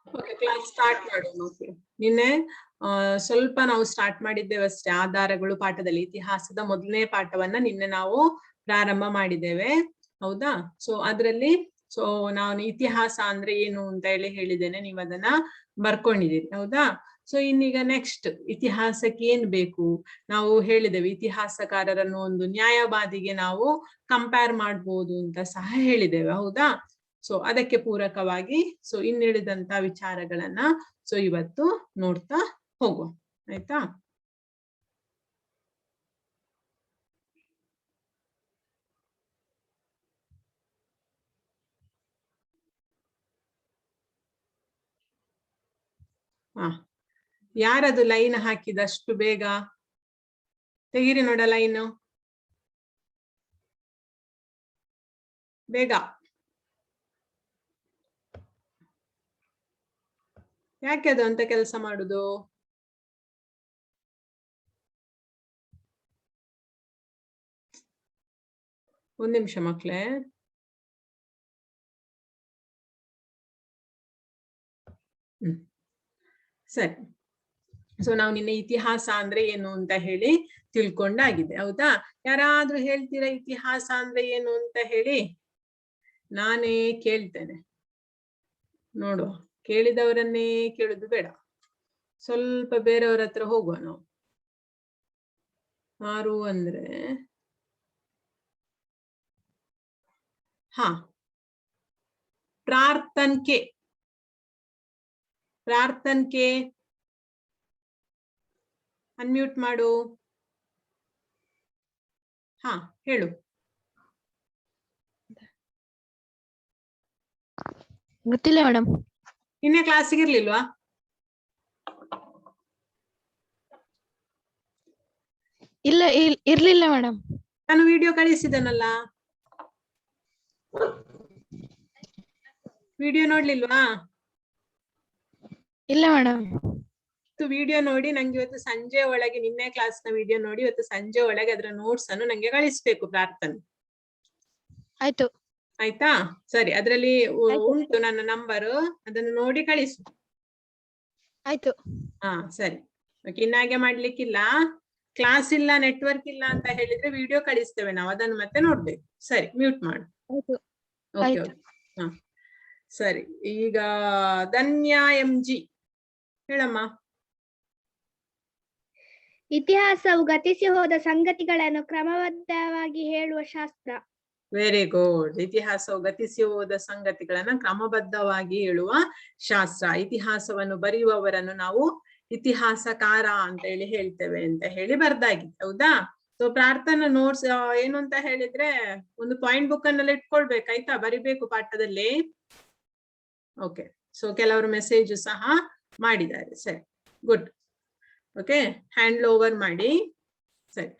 Okay, class start ಮಾಡೋಣ. Okay, ನಿನ್ನೆ ಸ್ವಲ್ಪ ನಾವು ಸ್ಟಾರ್ಟ್ ಮಾಡಿದ್ದೇವೆ ಅಷ್ಟೇ. ಆಧಾರಗಳು ಪಾಠದಲ್ಲಿ ಇತಿಹಾಸದ ಮೊದಲನೇ ಪಾಠವನ್ನ ನಿನ್ನೆ ನಾವು ಪ್ರಾರಂಭ ಮಾಡಿದ್ದೇವೆ, ಹೌದಾ? ಸೊ ಅದರಲ್ಲಿ ನಾನು ಇತಿಹಾಸ ಅಂದ್ರೆ ಏನು ಅಂತ ಹೇಳಿದ್ದೇನೆ, ನೀವು ಅದನ್ನ ಬರ್ಕೊಂಡಿದ್ದೀರಿ, ಹೌದಾ? ಸೊ ಇನ್ನೀಗ ನೆಕ್ಸ್ಟ್ ಇತಿಹಾಸಕ್ಕೆ ಏನ್ ಬೇಕು ನಾವು ಹೇಳಿದ್ದೇವೆ. ಇತಿಹಾಸಕಾರರನ್ನು ಒಂದು ನ್ಯಾಯವಾದಿಗೆ ನಾವು ಕಂಪೇರ್ ಮಾಡ್ಬೋದು ಅಂತ ಸಹ ಹೇಳಿದ್ದೇವೆ, ಹೌದಾ? ಸೊ ಅದಕ್ಕೆ ಪೂರಕವಾಗಿ ಇನ್ನುಳಿದಂತ ವಿಚಾರಗಳನ್ನ ಇವತ್ತು ನೋಡ್ತಾ ಹೋಗುವ, ಆಯ್ತಾ? ಯಾರದು ಲೈನ್ ಹಾಕಿದಷ್ಟು ಬೇಗ? ತೆಗೀರಿ ನೋಡ ಲೈನ್ ಬೇಗ. ಯಾಕೆ ಅದು ಅಂತ ಕೆಲಸ ಮಾಡುದು? ಒಂದ್ ನಿಮಿಷ ಮಕ್ಳೇ. ಸರಿ, ನಾವು ನಿನ್ನೆ ಇತಿಹಾಸ ಅಂದ್ರೆ ಏನು ಅಂತ ಹೇಳಿ ತಿಳ್ಕೊಂಡಾಗಿದೆ, ಹೌದಾ? ಯಾರಾದ್ರೂ ಹೇಳ್ತೀರಾ ಇತಿಹಾಸ ಅಂದ್ರೆ ಏನು ಅಂತ ಹೇಳಿ? ನಾನೇ ಕೇಳ್ತೇನೆ, ನೋಡುವ. ಕೇಳಿದವರನ್ನೇ ಕೇಳುದು ಬೇಡ, ಸ್ವಲ್ಪ ಬೇರೆಯವ್ರ ಹತ್ರ ಹೋಗುವ ನಾವು. ಯಾರು ಅಂದ್ರೆ Prarthan K. Prarthan K, unmute ಮಾಡು. ಹೇಳು. ಗೊತ್ತಿಲ್ಲ ಮೇಡಮ್. ನಿನ್ನೆ ಕ್ಲಾಸಿಗೆ ಇರ್ಲಿಲ್ವಾ? ಇಲ್ಲ, ಇರ್ಲಿಲ್ಲ ಮೇಡಮ್. ನಾನು ವಿಡಿಯೋ ಕಳಿಸಿದನಲ್ಲ, ವಿಡಿಯೋ ನೋಡ್ಲಿಲ್ವಾ? ಇಲ್ಲ ಮೇಡಮ್. ವಿಡಿಯೋ ನೋಡಿ ನಂಗೆ ಇವತ್ತು ಸಂಜೆ ಒಳಗೆ, ನಿನ್ನೆ ಕ್ಲಾಸ್ ನ ವಿಡಿಯೋ ನೋಡಿ ಇವತ್ತು ಸಂಜೆ ಒಳಗೆ ಅದರ ನೋಟ್ಸ್ ಅನ್ನು ನಂಗೆ ಕಳಿಸ್ಬೇಕು ಪ್ರಾರ್ಥನೆ. ಆಯ್ತು. ಆಯ್ತಾ? ಸರಿ, ಅದರಲ್ಲಿ ಉಂಟು ನನ್ನ ನಂಬರ್, ಅದನ್ನು ನೋಡಿ ಕಳಿಸು. ಆಯ್ತು. ಸರಿ. ಓಕೆ, ಇನ್ನಾಗೆ ಮಾಡ್ಲಿಕ್ಕಿಲ್ಲ. ಕ್ಲಾಸ್ ಇಲ್ಲ, ನೆಟ್ವರ್ಕ್ ಇಲ್ಲ ಅಂತ ಹೇಳಿದ್ರೆ ವಿಡಿಯೋ ಕಳಿಸ್ತೇವೆ ನಾವು, ಅದನ್ನು ಮತ್ತೆ ನೋಡ್ಬೇಕು. ಸರಿ, ಮ್ಯೂಟ್ ಮಾಡು. ಓಕೆ, ಸರಿ. ಈಗ ಧನ್ಯ MG ಹೇಳಮ್ಮ. ಇತಿಹಾಸವು ಗತಿಸಿ ಹೋದ ಸಂಗತಿಗಳನ್ನು ಕ್ರಮಬದ್ಧವಾಗಿ ಹೇಳುವ ಶಾಸ್ತ್ರ. Very good. ಇತಿಹಾಸವು ಗತಿಸಿ ಹೋದ ಸಂಗತಿಗಳನ್ನ ಕ್ರಮಬದ್ಧವಾಗಿ ಹೇಳುವ ಶಾಸ್ತ್ರ. ಇತಿಹಾಸವನ್ನು ಬರೆಯುವವರನ್ನು ನಾವು ಇತಿಹಾಸಕಾರ ಅಂತ ಹೇಳಿ ಹೇಳ್ತೇವೆ ಅಂತ ಹೇಳಿ ಬರ್ದಾಗಿದೆ, ಹೌದಾ? ಸೊ ಪ್ರಾರ್ಥನಾ ನೋಟ್ಸ್ ಏನು ಅಂತ ಹೇಳಿದ್ರೆ ಒಂದು ಪಾಯಿಂಟ್ ಬುಕ್ ಅನ್ನೆಲ್ಲ ಇಟ್ಕೊಳ್ಬೇಕಾಯ್ತಾ, ಬರಿಬೇಕು ಪಾಠದಲ್ಲಿ. ಓಕೆ, ಸೊ ಕೆಲವರು ಮೆಸೇಜ್ ಸಹ ಮಾಡಿದ್ದಾರೆ. ಸರಿ, ಗುಡ್. ಓಕೆ, ಹ್ಯಾಂಡ್ ಓವರ್ ಮಾಡಿ. ಸರಿ,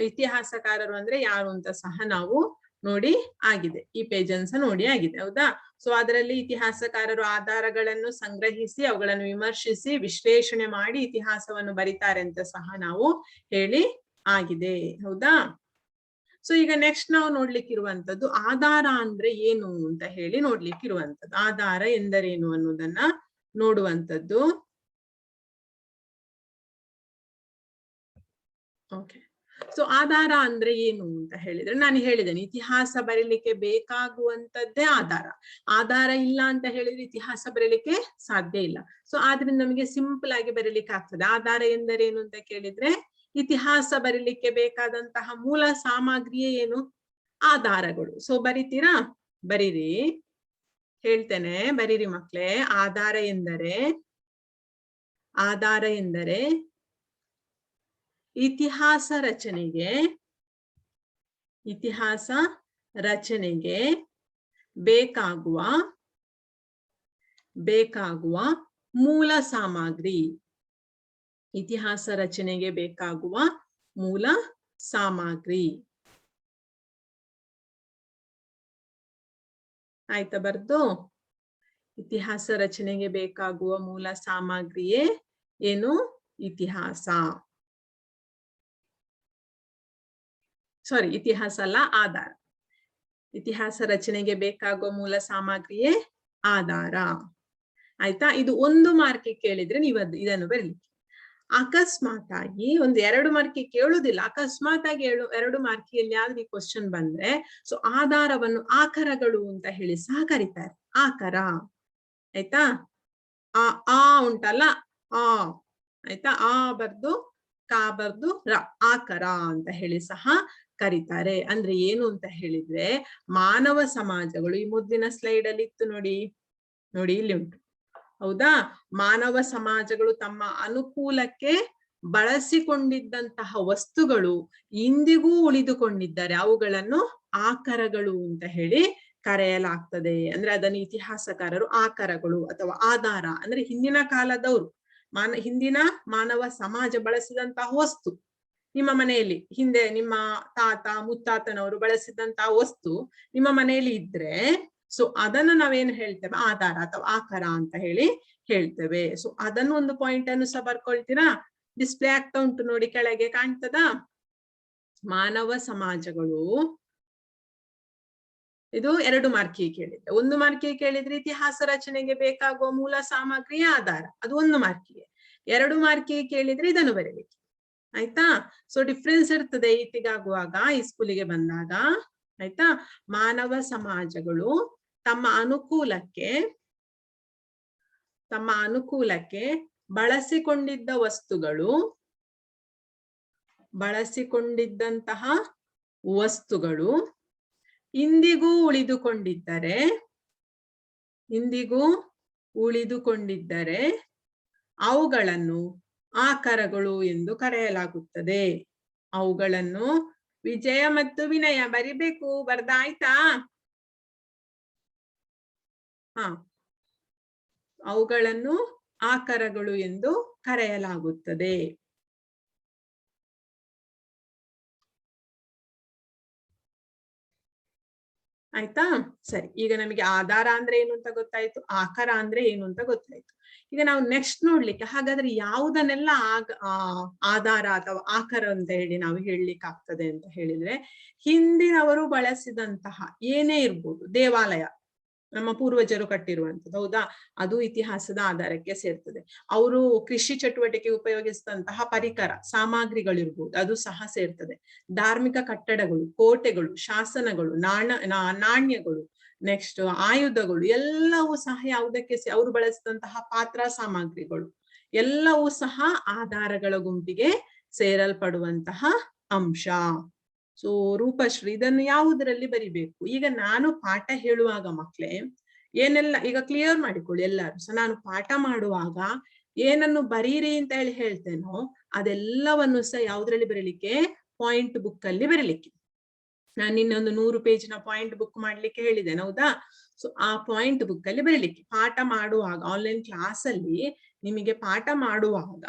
ಇತಿಹಾಸಕಾರರು ಅಂದ್ರೆ ಯಾರು ಅಂತ ಸಹ ನಾವು ನೋಡಿ ಆಗಿದೆ, ಈ ಪೇಜನ್ಸ್ ನೋಡಿ ಆಗಿದೆ, ಹೌದಾ? ಸೊ ಅದರಲ್ಲಿ ಇತಿಹಾಸಕಾರರು ಆಧಾರಗಳನ್ನು ಸಂಗ್ರಹಿಸಿ ಅವುಗಳನ್ನು ವಿಮರ್ಶಿಸಿ ವಿಶ್ಲೇಷಣೆ ಮಾಡಿ ಇತಿಹಾಸವನ್ನು ಬರೀತಾರೆ ಅಂತ ಸಹ ನಾವು ಹೇಳಿ ಆಗಿದೆ, ಹೌದಾ? ಸೊ ಈಗ ನೆಕ್ಸ್ಟ್ ನಾವು ನೋಡ್ಲಿಕ್ಕಿರುವಂತದ್ದು ಆಧಾರ ಅಂದ್ರೆ ಏನು ಅಂತ ಹೇಳಿ ನೋಡ್ಲಿಕ್ಕಿರುವಂತದ್ದು. ಆಧಾರ ಎಂದರೇನು ಅನ್ನೋದನ್ನ ನೋಡುವಂತದ್ದು. ಓಕೆ, ಸೊ ಆಧಾರ ಅಂದ್ರೆ ಏನು ಅಂತ ಹೇಳಿದ್ರೆ ನಾನು ಹೇಳಿದ್ದೇನೆ, ಇತಿಹಾಸ ಬರೀಲಿಕ್ಕೆ ಬೇಕಾಗುವಂತದ್ದೇ ಆಧಾರ. ಆಧಾರ ಇಲ್ಲ ಅಂತ ಹೇಳಿದ್ರೆ ಇತಿಹಾಸ ಬರೀಲಿಕ್ಕೆ ಸಾಧ್ಯ ಇಲ್ಲ. ಸೊ ಆದ್ರಿಂದ ನಮಗೆ ಸಿಂಪಲ್ ಆಗಿ ಬರೀಲಿಕ್ಕೆ ಆಗ್ತದೆ. ಆಧಾರ ಎಂದರೇನು ಅಂತ ಕೇಳಿದ್ರೆ ಇತಿಹಾಸ ಬರೀಲಿಕ್ಕೆ ಬೇಕಾದಂತಹ ಮೂಲ ಸಾಮಗ್ರಿಯೇ ಏನು? ಆಧಾರಗಳು. ಸೊ ಬರಿತೀರಾ? ಬರೀರಿ, ಹೇಳ್ತೇನೆ, ಬರೀರಿ ಮಕ್ಳೇ. ಆಧಾರ ಎಂದರೆ ಇತಿಹಾಸ ರಚನೆಗೆ ಬೇಕಾಗುವ ಮೂಲ ಸಾಮಗ್ರಿ. ಇತಿಹಾಸ ರಚನೆಗೆ ಬೇಕಾಗುವ ಮೂಲ ಸಾಮಗ್ರಿ. ಆಯ್ತಾ ಬರ್ದು? ಇತಿಹಾಸ ರಚನೆಗೆ ಬೇಕಾಗುವ ಮೂಲ ಸಾಮಗ್ರಿಯೇ ಏನು? ಇತಿಹಾಸ. ಸಾರಿ, ಇತಿಹಾಸ ಅಲ್ಲ, ಆಧಾರ. ಇತಿಹಾಸ ರಚನೆಗೆ ಬೇಕಾಗುವ ಮೂಲ ಸಾಮಗ್ರಿಯೇ ಆಧಾರ. ಆಯ್ತಾ? ಇದು 1 ಮಾರ್ಕಿಗೆ ಕೇಳಿದ್ರೆ ನೀವು ಇದನ್ನು ಬರೀಲಿಕ್ಕೆ. ಅಕಸ್ಮಾತ್ ಆಗಿ ಒಂದು 2 ಮಾರ್ಕಿಗೆ ಕೇಳುದಿಲ್ಲ, ಅಕಸ್ಮಾತ್ ಆಗಿ 2 ಮಾರ್ಕಿಯಲ್ಲಿ ಯಾವ್ದು ಈ ಕ್ವಶನ್ ಬಂದ್ರೆ, ಸೊ ಆಧಾರವನ್ನು ಆಕರಗಳು ಅಂತ ಹೇಳಿ ಸಹ ಕರೀತಾರೆ. ಆಕರ, ಆಯ್ತಾ? ಆ ಉಂಟಲ್ಲ, ಆ ಆಯ್ತಾ, ಆ ಬರ್ದು ಕಾ ಬರ್ದು ರ, ಆಕರ ಅಂತ ಹೇಳಿ ಸಹ ಕರೀತಾರೆ. ಅಂದ್ರೆ ಏನು ಅಂತ ಹೇಳಿದ್ರೆ, ಮಾನವ ಸಮಾಜಗಳು, ಈ ಮೊದಲಿನ ಸ್ಲೈಡ್ ಅಲ್ಲಿ ಇತ್ತು ನೋಡಿ, ನೋಡಿ ಇಲ್ಲಿ ಉಂಟು, ಹೌದಾ? ಮಾನವ ಸಮಾಜಗಳು ತಮ್ಮ ಅನುಕೂಲಕ್ಕೆ ಬಳಸಿಕೊಂಡಿದ್ದಂತಹ ವಸ್ತುಗಳು ಇಂದಿಗೂ ಉಳಿದುಕೊಂಡಿದ್ದಾರೆ, ಅವುಗಳನ್ನು ಆಕರಗಳು ಅಂತ ಹೇಳಿ ಕರೆಯಲಾಗ್ತದೆ. ಅಂದ್ರೆ ಅದನ್ನು ಇತಿಹಾಸಕಾರರು ಆಕರಗಳು ಅಥವಾ ಆಧಾರ ಅಂದ್ರೆ ಹಿಂದಿನ ಕಾಲದವರು ಹಿಂದಿನ ಮಾನವ ಸಮಾಜ ಬಳಸಿದಂತಹ ವಸ್ತು, ನಿಮ್ಮ ಮನೆಯಲ್ಲಿ ಹಿಂದೆ ನಿಮ್ಮ ತಾತ ಮುತ್ತಾತನವರು ಬಳಸಿದಂತಹ ವಸ್ತು ನಿಮ್ಮ ಮನೆಯಲ್ಲಿ ಇದ್ರೆ, ಸೊ ಅದನ್ನು ನಾವೇನು ಹೇಳ್ತೇವೆ, ಆಧಾರ ಅಥವಾ ಆಕರ ಅಂತ ಹೇಳಿ ಹೇಳ್ತೇವೆ. ಸೊ ಅದನ್ನು ಒಂದು ಪಾಯಿಂಟ್ ಅನ್ನು ಸಹ ಬರ್ಕೊಳ್ತೀರಾ, ಡಿಸ್ಪ್ಲೇ ಆಗ್ತಾ ಉಂಟು ನೋಡಿ, ಕೆಳಗೆ ಕಾಣ್ತದ. ಮಾನವ ಸಮಾಜಗಳು, ಇದು 2 ಮಾರ್ಕಿಗೆ ಕೇಳಿದ್ರೆ. 1 ಮಾರ್ಕಿಗೆ ಕೇಳಿದ್ರೆ ಇತಿಹಾಸ ರಚನೆಗೆ ಬೇಕಾಗುವ ಮೂಲ ಸಾಮಗ್ರಿಯ ಆಧಾರ, ಅದು 1 ಮಾರ್ಕಿಗೆ. 2 ಮಾರ್ಕಿಗೆ ಕೇಳಿದ್ರೆ ಇದನ್ನು ಬರೀಲಿಕ್ಕೆ, ಆಯ್ತಾ? ಸೊ ಡಿಫ್ರೆನ್ಸ್ ಇರ್ತದೆ ಈತಿಗಾಗುವಾಗ, ಈ ಸ್ಕೂಲಿಗೆ ಬಂದಾಗ, ಆಯ್ತಾ? ಮಾನವ ಸಮಾಜಗಳು ತಮ್ಮ ಅನುಕೂಲಕ್ಕೆ ಬಳಸಿಕೊಂಡಿದ್ದ ವಸ್ತುಗಳು, ಬಳಸಿಕೊಂಡಿದ್ದಂತಹ ವಸ್ತುಗಳು ಇಂದಿಗೂ ಉಳಿದುಕೊಂಡಿದ್ದರೆ ಅವುಗಳನ್ನು ಆಕರಗಳು ಎಂದು ಕರೆಯಲಾಗುತ್ತದೆ. ಅವುಗಳನ್ನು ವಿಜಯ ಮತ್ತು ವಿನಯ ಬರಿಬೇಕು, ಬರ್ದಾಯ್ತಾ? ಅವುಗಳನ್ನು ಆಕರಗಳು ಎಂದು ಕರೆಯಲಾಗುತ್ತದೆ. ಆಯ್ತಾ? ಸರಿ, ಈಗ ನಮಗೆ ಆಧಾರ ಅಂದ್ರೆ ಏನು ಅಂತ ಗೊತ್ತಾಯ್ತು, ಆಕರ ಅಂದ್ರೆ ಏನು ಅಂತ ಗೊತ್ತಾಯ್ತು. ಈಗ ನಾವು ನೆಕ್ಸ್ಟ್ ನೋಡ್ಲಿಕ್ಕೆ, ಹಾಗಾದ್ರೆ ಯಾವುದನ್ನೆಲ್ಲ ಆಧಾರ ಅಥವಾ ಆಕರ ಅಂತ ಹೇಳಿ ನಾವು ಹೇಳಲಿಕ್ಕೆ ಆಗ್ತದೆ ಅಂತ ಹೇಳಿದ್ರೆ, ಹಿಂದಿನವರು ಬಳಸಿದಂತಹ ಏನೇ ಇರ್ಬೋದು, ದೇವಾಲಯ ನಮ್ಮ ಪೂರ್ವಜರು ಕಟ್ಟಿರುವಂತದ್ದು, ಹೌದಾ? ಅದು ಇತಿಹಾಸದ ಆಧಾರಕ್ಕೆ ಸೇರ್ತದೆ. ಅವರು ಕೃಷಿ ಚಟುವಟಿಕೆ ಉಪಯೋಗಿಸಿದಂತಹ ಪರಿಕರ ಸಾಮಗ್ರಿಗಳಿರ್ಬೋದು, ಅದು ಸಹ ಸೇರ್ತದೆ. ಧಾರ್ಮಿಕ ಕಟ್ಟಡಗಳು, ಕೋಟೆಗಳು, ಶಾಸನಗಳು, ನಾಣ್ಯಗಳು, ನೆಕ್ಸ್ಟ್ ಆಯುಧಗಳು ಎಲ್ಲವೂ ಸಹ ಯಾವುದಕ್ಕೆ ಅವರು ಬಳಸಿದಂತಹ ಪಾತ್ರ ಸಾಮಗ್ರಿಗಳು ಎಲ್ಲವೂ ಸಹ ಆಧಾರಗಳ ಗುಂಪಿಗೆ ಸೇರಲ್ಪಡುವಂತಹ ಅಂಶ. ಸೊ ರೂಪಶ್ರೀ, ಇದನ್ನು ಯಾವುದರಲ್ಲಿ ಬರಿಬೇಕು? ಈಗ ನಾನು ಪಾಠ ಹೇಳುವಾಗ ಮಕ್ಳೇ ಏನೆಲ್ಲ ಈಗ ಕ್ಲಿಯರ್ ಮಾಡಿಕೊಳ್ಳಿ ಎಲ್ಲರೂ. ಸೊ ನಾನು ಪಾಠ ಮಾಡುವಾಗ ಏನನ್ನು ಬರೀರಿ ಅಂತ ಹೇಳಿ ಹೇಳ್ತೇನೋ ಅದೆಲ್ಲವನ್ನು ಸಹ ಯಾವುದ್ರಲ್ಲಿ ಬರೀಲಿಕ್ಕೆ, ಪಾಯಿಂಟ್ ಬುಕ್ ಅಲ್ಲಿ ಬರೀಲಿಕ್ಕೆ. ನಾನು ನಿನ್ನೊಂದು 100 ಪೇಜಿನ ಪಾಯಿಂಟ್ ಬುಕ್ ಮಾಡ್ಲಿಕ್ಕೆ ಹೇಳಿದ್ದೇನೆ, ಹೌದಾ? ಸೊ ಆ ಪಾಯಿಂಟ್ ಬುಕ್ ಅಲ್ಲಿ ಬರೀಲಿಕ್ಕೆ ಪಾಠ ಮಾಡುವಾಗ, ಆನ್ಲೈನ್ ಕ್ಲಾಸ್ ಅಲ್ಲಿ ನಿಮಗೆ ಪಾಠ ಮಾಡುವಾಗ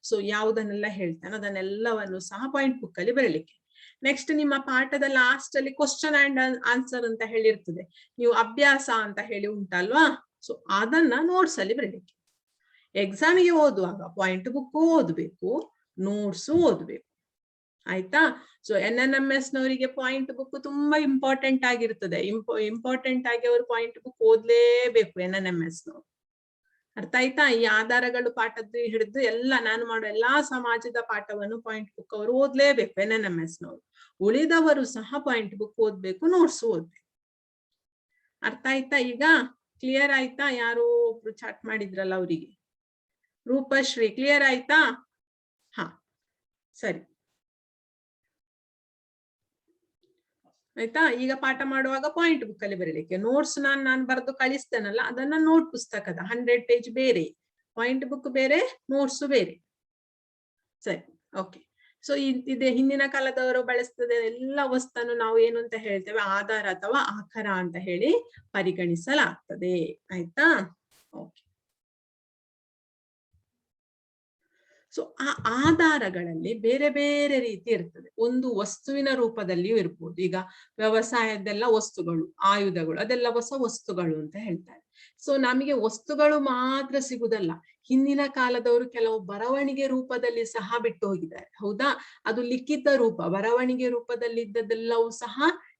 ಸೊ ಯಾವುದನ್ನೆಲ್ಲ ಹೇಳ್ತಾನೋ ಅದನ್ನೆಲ್ಲವನ್ನು ಸಹ ಪಾಯಿಂಟ್ ಬುಕ್ ಅಲ್ಲಿ ಬರೀಲಿಕ್ಕೆ. ನೆಕ್ಸ್ಟ್ ನಿಮ್ಮ ಪಾಠದ ಲಾಸ್ಟ್ ಅಲ್ಲಿ ಕ್ವಶನ್ ಅಂಡ್ ಆನ್ಸರ್ ಅಂತ ಹೇಳಿರ್ತದೆ, ನೀವು ಅಭ್ಯಾಸ ಅಂತ ಹೇಳಿ ಉಂಟಲ್ವಾ? ಸೊ ಅದನ್ನ ನೋಟ್ಸ್ ಅಲ್ಲಿ ಬರೀಲಿಕ್ಕೆ. ಎಕ್ಸಾಮಿಗೆ ಓದುವಾಗ ಪಾಯಿಂಟ್ ಬುಕ್ ಓದ್ಬೇಕು, ನೋಟ್ಸ್ ಓದ್ಬೇಕು, ಆಯ್ತಾ? ಸೊ NNMS ನವರಿಗೆ ಪಾಯಿಂಟ್ ಬುಕ್ ತುಂಬಾ ಇಂಪಾರ್ಟೆಂಟ್ ಆಗಿರ್ತದೆ. ಇಂಪಾರ್ಟೆಂಟ್ ಆಗಿ ಅವರು ಪಾಯಿಂಟ್ ಬುಕ್ ಓದ್ಲೇಬೇಕು NNMS ನವರು. ಅರ್ಥ ಆಯ್ತಾ? ಈ ಆಧಾರಗಳು ಪಾಠದ್ದು ಹಿಡಿದು ಎಲ್ಲ ನಾನು ಮಾಡೋ ಎಲ್ಲಾ ಸಮಾಜದ ಪಾಠವನ್ನು ಪಾಯಿಂಟ್ ಬುಕ್ ಅವರು ಓದ್ಲೇಬೇಕು NNMS ನವರು. ಉಳಿದವರು ಸಹ ಪಾಯಿಂಟ್ ಬುಕ್ ಓದ್ಬೇಕು, ನೋಟ್ಸ್ ಓದ್ಬೇಕು. ಅರ್ಥ ಆಯ್ತಾ? ಈಗ ಕ್ಲಿಯರ್ ಆಯ್ತಾ? ಯಾರು ಒಬ್ರು ಚಾಟ್ ಮಾಡಿದ್ರಲ್ಲ ಅವರಿಗೆ. ರೂಪಶ್ರೀ ಕ್ಲಿಯರ್ ಆಯ್ತಾ? ಹಾ ಸರಿ ಆಯ್ತಾ? ಈಗ ಪಾಠ ಮಾಡುವಾಗ ಪಾಯಿಂಟ್ ಬುಕ್ ಅಲ್ಲಿ ಬರೀಲಿಕ್ಕೆ. ನೋಟ್ಸ್ ನಾನು ಬರೆದು ಕಳಿಸ್ತೇನಲ್ಲ ಅದನ್ನ ನೋಟ್ ಪುಸ್ತಕದ 100 ಪೇಜ್ ಬೇರೆ, ಪಾಯಿಂಟ್ ಬುಕ್ ಬೇರೆ, ನೋಟ್ಸ್ ಬೇರೆ. ಸರಿ, ಓಕೆ. ಸೊ ಇದೆ ಹಿಂದಿನ ಕಾಲದವರು ಬಳಸ್ತದೆ ಎಲ್ಲ ವಸ್ತುವನ್ನು ನಾವು ಏನು ಅಂತ ಹೇಳ್ತೇವೆ, ಆಧಾರ ಅಥವಾ ಆಕರ ಅಂತ ಹೇಳಿ ಪರಿಗಣಿಸಲಾಗ್ತದೆ. ಆಯ್ತಾ? ಓಕೆ. ಸೊ ಆ ಆಧಾರಗಳಲ್ಲಿ ಬೇರೆ ಬೇರೆ ರೀತಿ ಇರ್ತದೆ. ಒಂದು ವಸ್ತುವಿನ ರೂಪದಲ್ಲಿಯೂ ಇರ್ಬೋದು. ಈಗ ವ್ಯವಸಾಯದೆಲ್ಲ ವಸ್ತುಗಳು, ಆಯುಧಗಳು, ಅದೆಲ್ಲ ಹೊಸ ವಸ್ತುಗಳು ಅಂತ ಹೇಳ್ತಾರೆ. ಸೊ ನಮಗೆ ವಸ್ತುಗಳು ಮಾತ್ರ ಸಿಗುದಲ್ಲ, ಹಿಂದಿನ ಕಾಲದವರು ಕೆಲವು ಬರವಣಿಗೆ ರೂಪದಲ್ಲಿ ಸಹ ಬಿಟ್ಟು ಹೋಗಿದ್ದಾರೆ, ಹೌದಾ? ಅದು ಲಿಖಿತ ರೂಪ, ಬರವಣಿಗೆ ರೂಪದಲ್ಲಿ ಇದ್ದದೆಲ್ಲವೂ ಸಹ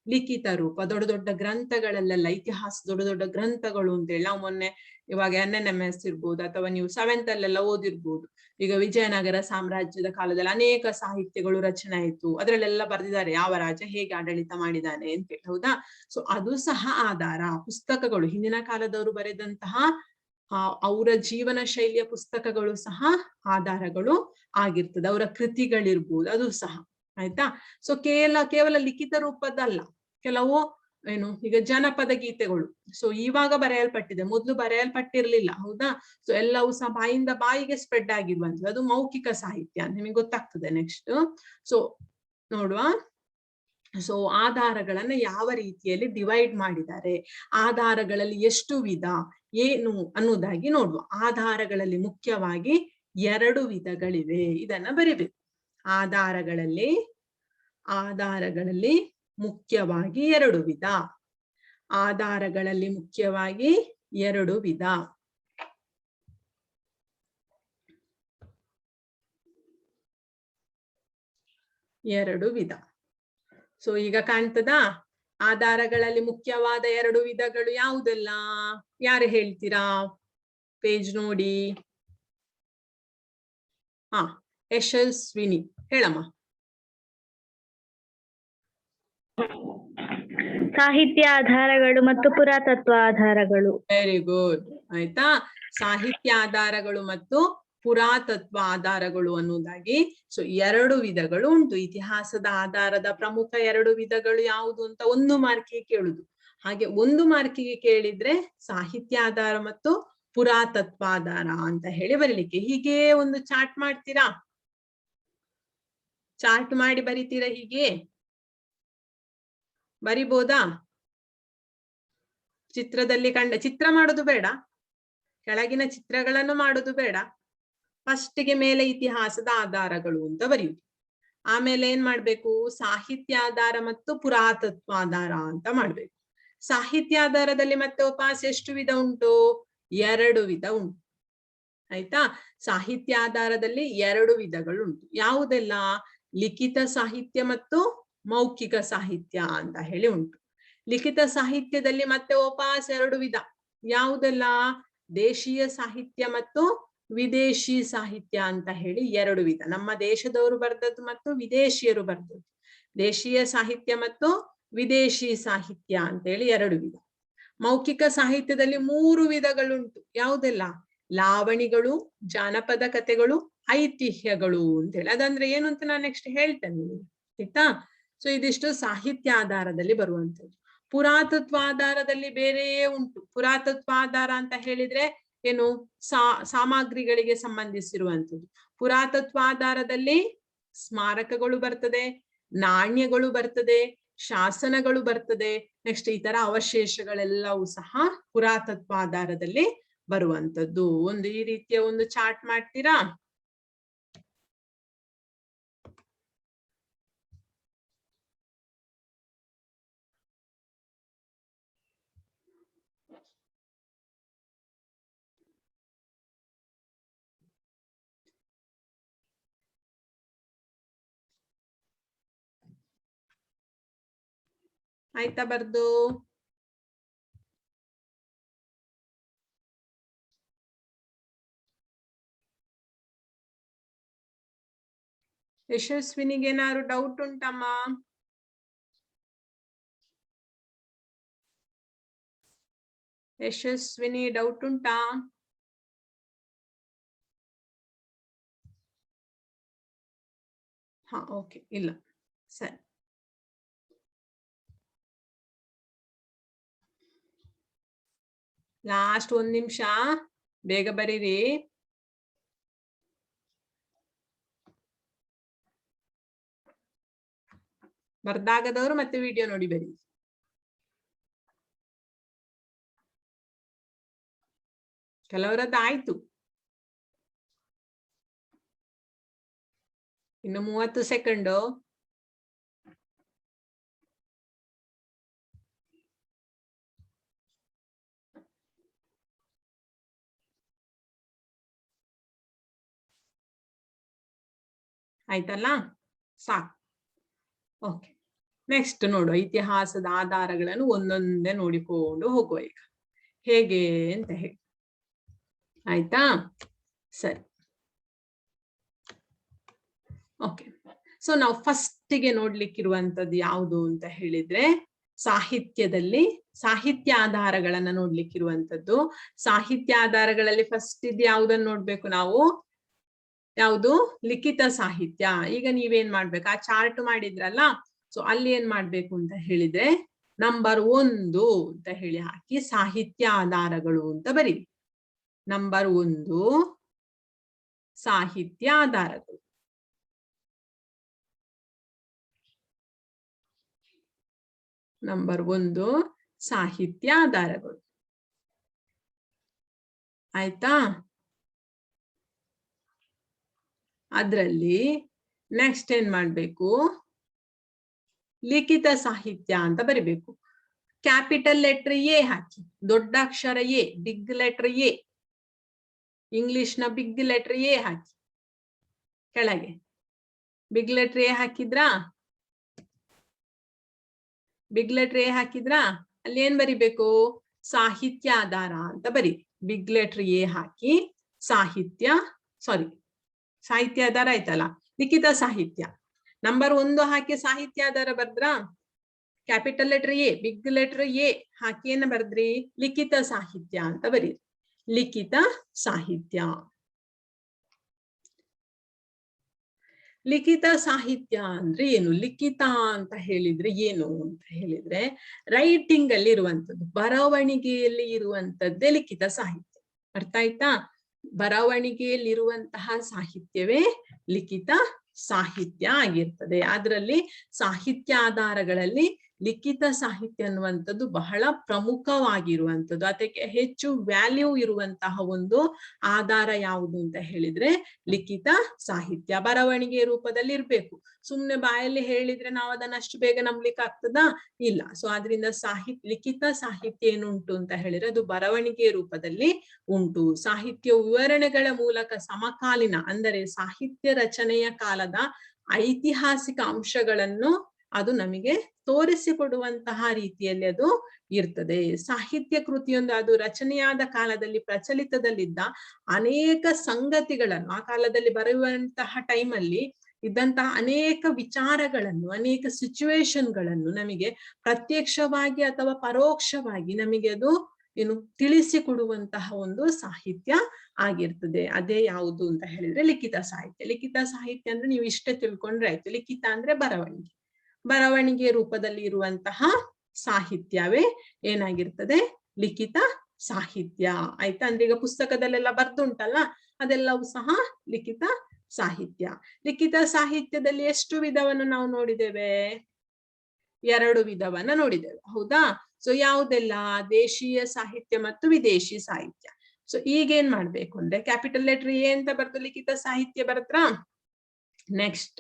ಲಿಖಿತ ರೂಪ, ದೊಡ್ಡ ದೊಡ್ಡ ಗ್ರಂಥಗಳಲ್ಲೆಲ್ಲ ಇತಿಹಾಸ ದೊಡ್ಡ ದೊಡ್ಡ ಗ್ರಂಥಗಳು ಅಂತೇಳಿ ನಾವು ಮೊನ್ನೆ ಇವಾಗ NNMS ಇರ್ಬೋದು ಅಥವಾ ನೀವು 7th ಅಲ್ಲೆಲ್ಲ ಓದಿರ್ಬೋದು. ಈಗ ವಿಜಯನಗರ ಸಾಮ್ರಾಜ್ಯದ ಕಾಲದಲ್ಲಿ ಅನೇಕ ಸಾಹಿತ್ಯಗಳು ರಚನೆ ಆಯ್ತು, ಅದ್ರಲ್ಲೆಲ್ಲ ಬರ್ದಿದ್ದಾರೆ ಯಾವ ರಾಜ ಹೇಗೆ ಆಡಳಿತ ಮಾಡಿದ್ದಾನೆ ಅಂತೇಳಿ, ಹೌದಾ? ಸೊ ಅದು ಸಹ ಆಧಾರ. ಪುಸ್ತಕಗಳು ಹಿಂದಿನ ಕಾಲದವರು ಬರೆದಂತಹ ಅವರ ಜೀವನ ಶೈಲಿಯ ಪುಸ್ತಕಗಳು ಸಹ ಆಧಾರಗಳು ಆಗಿರ್ತದೆ, ಅವರ ಕೃತಿಗಳಿರ್ಬೋದು ಅದು ಸಹ, ಆಯ್ತಾ? ಸೊ ಕೇವಲ ಲಿಖಿತ ರೂಪದಲ್ಲ, ಕೆಲವು ಏನು ಈಗ ಜನಪದ ಗೀತೆಗಳು, ಸೊ ಇವಾಗ ಬರೆಯಲ್ಪಟ್ಟಿದೆ, ಮೊದಲು ಬರೆಯಲ್ಪಟ್ಟಿರ್ಲಿಲ್ಲ, ಹೌದಾ? ಸೊ ಎಲ್ಲವೂ ಸಹ ಬಾಯಿಂದ ಬಾಯಿಗೆ ಸ್ಪ್ರೆಡ್ ಆಗಿರುವಂತದ್ದು, ಅದು ಮೌಖಿಕ ಸಾಹಿತ್ಯ ಅಂತ ನಿಮಗೆ ಗೊತ್ತಾಗ್ತದೆ ನೆಕ್ಸ್ಟ್. ಸೊ ನೋಡುವ, ಸೊ ಆಧಾರಗಳನ್ನ ಯಾವ ರೀತಿಯಲ್ಲಿ ಡಿವೈಡ್ ಮಾಡಿದ್ದಾರೆ, ಆಧಾರಗಳಲ್ಲಿ ಎಷ್ಟು ವಿಧ ಏನು ಅನ್ನೋದಾಗಿ ನೋಡುವ. ಆಧಾರಗಳಲ್ಲಿ ಮುಖ್ಯವಾಗಿ 2 ವಿಧಗಳಿವೆ, ಇದನ್ನ ಬರಿಬೇಕು. ಆಧಾರಗಳಲ್ಲಿ ಮುಖ್ಯವಾಗಿ 2 ವಿಧ. ಆಧಾರಗಳಲ್ಲಿ ಮುಖ್ಯವಾಗಿ 2 ವಿಧ. ಸೊ ಈಗ ಕಾಣ್ತದಾ? ಆಧಾರಗಳಲ್ಲಿ ಮುಖ್ಯವಾದ 2 ವಿಧಗಳು ಯಾವುದೆಲ್ಲ? ಯಾರು ಹೇಳ್ತೀರಾ? ಪೇಜ್ ನೋಡಿ. ಯಶಸ್ವಿನಿ ಹೇಳಮ್ಮ. ಸಾಹಿತ್ಯ ಆಧಾರಗಳು ಮತ್ತು ಪುರಾತತ್ವ ಆಧಾರಗಳು. ವೆರಿ ಗುಡ್, ಆಯ್ತಾ? ಸಾಹಿತ್ಯ ಆಧಾರಗಳು ಮತ್ತು ಪುರಾತತ್ವ ಆಧಾರಗಳು ಅನ್ನೋದಾಗಿ ಸೊ 2 ವಿಧಗಳು ಉಂಟು. ಇತಿಹಾಸದ ಆಧಾರದ ಪ್ರಮುಖ 2 ವಿಧಗಳು ಯಾವುದು ಅಂತ 1 ಮಾರ್ಕಿಗೆ ಕೇಳುದು. ಹಾಗೆ 1 ಮಾರ್ಕಿಗೆ ಕೇಳಿದ್ರೆ ಸಾಹಿತ್ಯ ಆಧಾರ ಮತ್ತು ಪುರಾತತ್ವ ಆಧಾರ ಅಂತ ಹೇಳಿ ಬರೀಲಿಕ್ಕೆ. ಹೀಗೆ ಒಂದು ಚಾರ್ಟ್ ಮಾಡ್ತೀರಾ? ಚಾರ್ಟ್ ಮಾಡಿ ಬರಿತೀರಾ? ಹೀಗೆ ಬರಿಬೋದಾ? ಚಿತ್ರದಲ್ಲಿ ಚಿತ್ರ ಮಾಡೋದು ಬೇಡ, ಕೆಳಗಿನ ಚಿತ್ರಗಳನ್ನು ಮಾಡೋದು ಬೇಡ. ಫಸ್ಟ್ಗೆ ಮೇಲೆ ಇತಿಹಾಸದ ಆಧಾರಗಳು ಅಂತ ಬರೆಯುವುದು. ಆಮೇಲೆ ಏನ್ ಮಾಡ್ಬೇಕು? ಸಾಹಿತ್ಯ ಆಧಾರ ಮತ್ತು ಪುರಾತತ್ವ ಆಧಾರ ಅಂತ ಮಾಡ್ಬೇಕು. ಸಾಹಿತ್ಯ ಆಧಾರದಲ್ಲಿ ಮತ್ತೆ ವಾಪಸ್ ಎಷ್ಟು ವಿಧ ಉಂಟು? 2 ವಿಧ ಉಂಟು, ಆಯ್ತಾ? ಸಾಹಿತ್ಯ ಆಧಾರದಲ್ಲಿ 2 ವಿಧಗಳು ಉಂಟು. ಯಾವುದೆಲ್ಲ? ಲಿಖಿತ ಸಾಹಿತ್ಯ ಮತ್ತು ಮೌಖಿಕ ಸಾಹಿತ್ಯ ಅಂತ ಹೇಳಿ ಉಂಟು. ಲಿಖಿತ ಸಾಹಿತ್ಯದಲ್ಲಿ ಮತ್ತೆ ವಾಪಸ್ 2 ವಿಧ. ಯಾವುದೆಲ್ಲ? ದೇಶೀಯ ಸಾಹಿತ್ಯ ಮತ್ತು ವಿದೇಶಿ ಸಾಹಿತ್ಯ ಅಂತ ಹೇಳಿ 2 ವಿಧ. ನಮ್ಮ ದೇಶದವರು ಬರ್ದದ್ದು ಮತ್ತು ವಿದೇಶಿಯರು ಬರ್ದದ್ದು. ದೇಶೀಯ ಸಾಹಿತ್ಯ ಮತ್ತು ವಿದೇಶಿ ಸಾಹಿತ್ಯ ಅಂತ ಹೇಳಿ 2 ವಿಧ. ಮೌಖಿಕ ಸಾಹಿತ್ಯದಲ್ಲಿ 3 ವಿಧಗಳುಂಟು. ಯಾವುದೆಲ್ಲ? ಲಾವಣಿಗಳು, ಜಾನಪದ ಕಥೆಗಳು, ಐತಿಹ್ಯಗಳು ಅಂತೇಳಿ. ಅದಂದ್ರೆ ಏನು ಅಂತ ನಾನು ನೆಕ್ಸ್ಟ್ ಹೇಳ್ತೇನೆ ನಿಮಗೆ, ಆಯ್ತಾ? ಸೊ ಇದಿಷ್ಟು ಸಾಹಿತ್ಯ ಆಧಾರದಲ್ಲಿ ಬರುವಂತದ್ದು. ಪುರಾತತ್ವ ಆಧಾರದಲ್ಲಿ ಬೇರೆಯೇ ಉಂಟು. ಪುರಾತತ್ವ ಆಧಾರ ಅಂತ ಹೇಳಿದ್ರೆ ಏನು? ಸಾಮಗ್ರಿಗಳಿಗೆ ಸಂಬಂಧಿಸಿರುವಂತದ್ದು. ಪುರಾತತ್ವ ಆಧಾರದಲ್ಲಿ ಸ್ಮಾರಕಗಳು ಬರ್ತದೆ, ನಾಣ್ಯಗಳು ಬರ್ತದೆ, ಶಾಸನಗಳು ಬರ್ತದೆ, ನೆಕ್ಸ್ಟ್ ಈ ತರ ಅವಶೇಷಗಳೆಲ್ಲವೂ ಸಹ ಪುರಾತತ್ವ ಆಧಾರದಲ್ಲಿ ಬರುವಂತದ್ದು. ಒಂದು ಈ ರೀತಿಯ ಒಂದು ಚಾರ್ಟ್ ಮಾಡ್ತೀರಾ? ಆಯ್ತಾ ಬರ್ದು? ಯಶಸ್ವಿನಿಗೆ ಏನಾದ್ರು ಡೌಟ್ ಉಂಟಮ್ಮ? ಯಶಸ್ವಿನಿ ಡೌಟ್ ಉಂಟಾ? ಓಕೆ, ಇಲ್ಲ, ಸರಿ. ಲಾಸ್ಟ್ 1 ನಿಮಿಷ, ಬೇಗ ಬರೀರಿ. ಬರ್ದಾಗದವರು ಮತ್ತೆ ವಿಡಿಯೋ ನೋಡಿ ಬರೀ. ಕೆಲವರದ್ದು ಆಯ್ತು, ಇನ್ನು 30 ಸೆಕೆಂಡ್. ಆಯ್ತಲ್ಲ? ಸಾಕು. ಓಕೆ, ನೆಕ್ಸ್ಟ್ ನೋಡುವ ಇತಿಹಾಸದ ಆಧಾರಗಳನ್ನು ಒಂದೊಂದೇ ನೋಡಿಕೊಂಡು ಹೋಗುವ ಈಗ ಹೇಗೆ ಅಂತ ಹೇಳಿ. ಆಯ್ತಾ? ಸರಿ. ಓಕೆ. ಸೊ ನಾವು ಫಸ್ಟಿಗೆ ನೋಡ್ಲಿಕ್ಕಿರುವಂತದ್ದು ಯಾವುದು ಅಂತ ಹೇಳಿದ್ರೆ ಸಾಹಿತ್ಯದಲ್ಲಿ ಸಾಹಿತ್ಯ ಆಧಾರಗಳನ್ನ ನೋಡ್ಲಿಕ್ಕಿರುವಂತದ್ದು. ಸಾಹಿತ್ಯ ಆಧಾರಗಳಲ್ಲಿ ಫಸ್ಟ್ ಇದು ಯಾವುದನ್ನು ನೋಡ್ಬೇಕು ನಾವು? ಯಾವುದು? ಲಿಖಿತ ಸಾಹಿತ್ಯ. ಈಗ ನೀವೇನ್ ಮಾಡ್ಬೇಕು? ಆ ಚಾರ್ಟ್ ಮಾಡಿದ್ರಲ್ಲ, ಸೊ ಅಲ್ಲಿ ಏನ್ ಮಾಡ್ಬೇಕು ಅಂತ ಹೇಳಿದ್ರೆ ನಂಬರ್ 1 ಅಂತ ಹೇಳಿ ಹಾಕಿ ಸಾಹಿತ್ಯ ಆಧಾರಗಳು ಅಂತ ಬರೀ. ನಂಬರ್ 1 ಸಾಹಿತ್ಯ ಆಧಾರಗಳು. ನಂಬರ್ 1 ಸಾಹಿತ್ಯ ಆಧಾರಗಳು. ಆಯ್ತಾ? ಅದ್ರಲ್ಲಿ ನೆಕ್ಸ್ಟ್ ಏನ್ ಮಾಡ್ಬೇಕು? ಲಿಖಿತ ಸಾಹಿತ್ಯ ಅಂತ ಬರಿಬೇಕು. ಕ್ಯಾಪಿಟಲ್ ಲೆಟರ್ ಎ ಹಾಕಿ, ದೊಡ್ಡ ಅಕ್ಷರ A, big letter A, English ನ ಬಿಗ್ ಲೆಟರ್ ಎ ಹಾಕಿ ಕೆಳಗೆ. ಬಿಗ್ ಲೆಟರ್ ಎ ಹಾಕಿದ್ರಾ? ಬಿಗ್ ಲೆಟರ್ ಎ ಹಾಕಿದ್ರಾ? ಅಲ್ಲಿ ಏನ್ ಬರಿಬೇಕು? ಸಾಹಿತ್ಯ ಆಧಾರ ಅಂತ ಬರಿ. ಬಿಗ್ ಲೆಟರ್ ಎ ಹಾಕಿ ಸಾಹಿತ್ಯ ಆಧಾರ ಆಯ್ತಲ್ಲ, ಲಿಖಿತ ಸಾಹಿತ್ಯ. ನಂಬರ್ 1 ಹಾಕಿ ಸಾಹಿತ್ಯ ಆಧಾರ ಬರ್ದ್ರಾ? Capital letter A, big letter A ಹಾಕಿ ಏನ ಬರ್ದ್ರಿ? ಲಿಖಿತ ಸಾಹಿತ್ಯ ಅಂತ ಬರೀ. ಲಿಖಿತ ಸಾಹಿತ್ಯ. ಲಿಖಿತ ಸಾಹಿತ್ಯ ಅಂದ್ರೆ ಏನು? ಲಿಖಿತ ಅಂತ ಹೇಳಿದ್ರೆ ಏನು ಅಂತ ಹೇಳಿದ್ರೆ ರೈಟಿಂಗ್ ಅಲ್ಲಿ ಇರುವಂತದ್ದು, ಬರವಣಿಗೆಯಲ್ಲಿ ಇರುವಂತದ್ದೇ ಲಿಖಿತ ಸಾಹಿತ್ಯ. ಅರ್ಥ ಆಯ್ತಾ? ಬರವಣಿಗೆಯಲ್ಲಿರುವಂತಹ ಸಾಹಿತ್ಯವೇ ಲಿಖಿತ ಸಾಹಿತ್ಯ ಆಗಿರ್ತದೆ. ಅದರಲ್ಲಿ ಸಾಹಿತ್ಯ ಆಧಾರಗಳಲ್ಲಿ ಲಿಖಿತ ಸಾಹಿತ್ಯ ಅನ್ನುವಂಥದ್ದು ಬಹಳ ಪ್ರಮುಖವಾಗಿರುವಂಥದ್ದು. ಅದಕ್ಕೆ ಹೆಚ್ಚು ವ್ಯಾಲ್ಯೂ ಇರುವಂತಹ ಒಂದು ಆಧಾರ ಯಾವುದು ಅಂತ ಹೇಳಿದ್ರೆ ಲಿಖಿತ ಸಾಹಿತ್ಯ. ಬರವಣಿಗೆ ರೂಪದಲ್ಲಿ ಇರ್ಬೇಕು. ಸುಮ್ನೆ ಬಾಯಲ್ಲಿ ಹೇಳಿದ್ರೆ ನಾವು ಅದನ್ನ ಅಷ್ಟು ಬೇಗ ನಂಬಲಿಕ್ಕೆ ಆಗ್ತದಾ? ಇಲ್ಲ. ಸೊ ಆದ್ರಿಂದ ಲಿಖಿತ ಸಾಹಿತ್ಯ ಏನುಂಟು ಅಂತ ಹೇಳಿದ್ರೆ ಅದು ಬರವಣಿಗೆ ರೂಪದಲ್ಲಿ ಉಂಟು. ಸಾಹಿತ್ಯ ವಿವರಣೆಗಳ ಮೂಲಕ ಸಮಕಾಲೀನ ಅಂದರೆ ಸಾಹಿತ್ಯ ರಚನೆಯ ಕಾಲದ ಐತಿಹಾಸಿಕ ಅಂಶಗಳನ್ನು ಅದು ನಮಗೆ ತೋರಿಸಿಕೊಡುವಂತಹ ರೀತಿಯಲ್ಲಿ ಅದು ಇರ್ತದೆ. ಸಾಹಿತ್ಯ ಕೃತಿಯೊಂದು ಅದು ರಚನೆಯಾದ ಕಾಲದಲ್ಲಿ ಪ್ರಚಲಿತದಲ್ಲಿದ್ದ ಅನೇಕ ಸಂಗತಿಗಳನ್ನು, ಆ ಕಾಲದಲ್ಲಿ ಬರೆಯುವಂತಹ ಟೈಮಲ್ಲಿ ಇದ್ದಂತಹ ಅನೇಕ ವಿಚಾರಗಳನ್ನು, ಅನೇಕ ಸಿಚುವೇಶನ್ಗಳನ್ನು ನಮಗೆ ಪ್ರತ್ಯಕ್ಷವಾಗಿ ಅಥವಾ ಪರೋಕ್ಷವಾಗಿ ನಮಗೆ ಅದು ತಿಳಿಸಿಕೊಡುವಂತಹ ಒಂದು ಸಾಹಿತ್ಯ ಆಗಿರ್ತದೆ. ಅದೇ ಯಾವುದು ಅಂತ ಹೇಳಿದ್ರೆ ಲಿಖಿತ ಸಾಹಿತ್ಯ. ಲಿಖಿತ ಸಾಹಿತ್ಯ ಅಂದ್ರೆ ನೀವು ಇಷ್ಟೇ ತಿಳ್ಕೊಂಡ್ರೆ ಆಯ್ತು. ಲಿಖಿತ ಅಂದ್ರೆ ಬರವಣಿಗೆ. ಬರವಣಿಗೆ ರೂಪದಲ್ಲಿ ಇರುವಂತಹ ಸಾಹಿತ್ಯವೇ ಏನಾಗಿರ್ತದೆ? ಲಿಖಿತ ಸಾಹಿತ್ಯ. ಆಯ್ತಾ? ಅಂದ್ರೆ ಈಗ ಪುಸ್ತಕದಲ್ಲೆಲ್ಲ ಬರ್ದುಂಟಲ್ಲ, ಅದೆಲ್ಲವೂ ಸಹ ಲಿಖಿತ ಸಾಹಿತ್ಯ. ಲಿಖಿತ ಸಾಹಿತ್ಯದಲ್ಲಿ ಎಷ್ಟು ವಿಧವನ್ನು ನಾವು ನೋಡಿದ್ದೇವೆ? 2 ವಿಧವನ್ನ ನೋಡಿದ್ದೇವೆ. ಹೌದಾ? ಸೊ ಯಾವುದೆಲ್ಲ? ದೇಶೀಯ ಸಾಹಿತ್ಯ ಮತ್ತು ವಿದೇಶಿ ಸಾಹಿತ್ಯ. ಸೊ ಈಗೇನ್ ಮಾಡ್ಬೇಕು ಅಂದ್ರೆ ಕ್ಯಾಪಿಟಲ್ ಲೆಟರ್ ಎ ಅಂತ ಬರ್ದು ಲಿಖಿತ ಸಾಹಿತ್ಯ ಬರತ್ತಾ? ನೆಕ್ಸ್ಟ್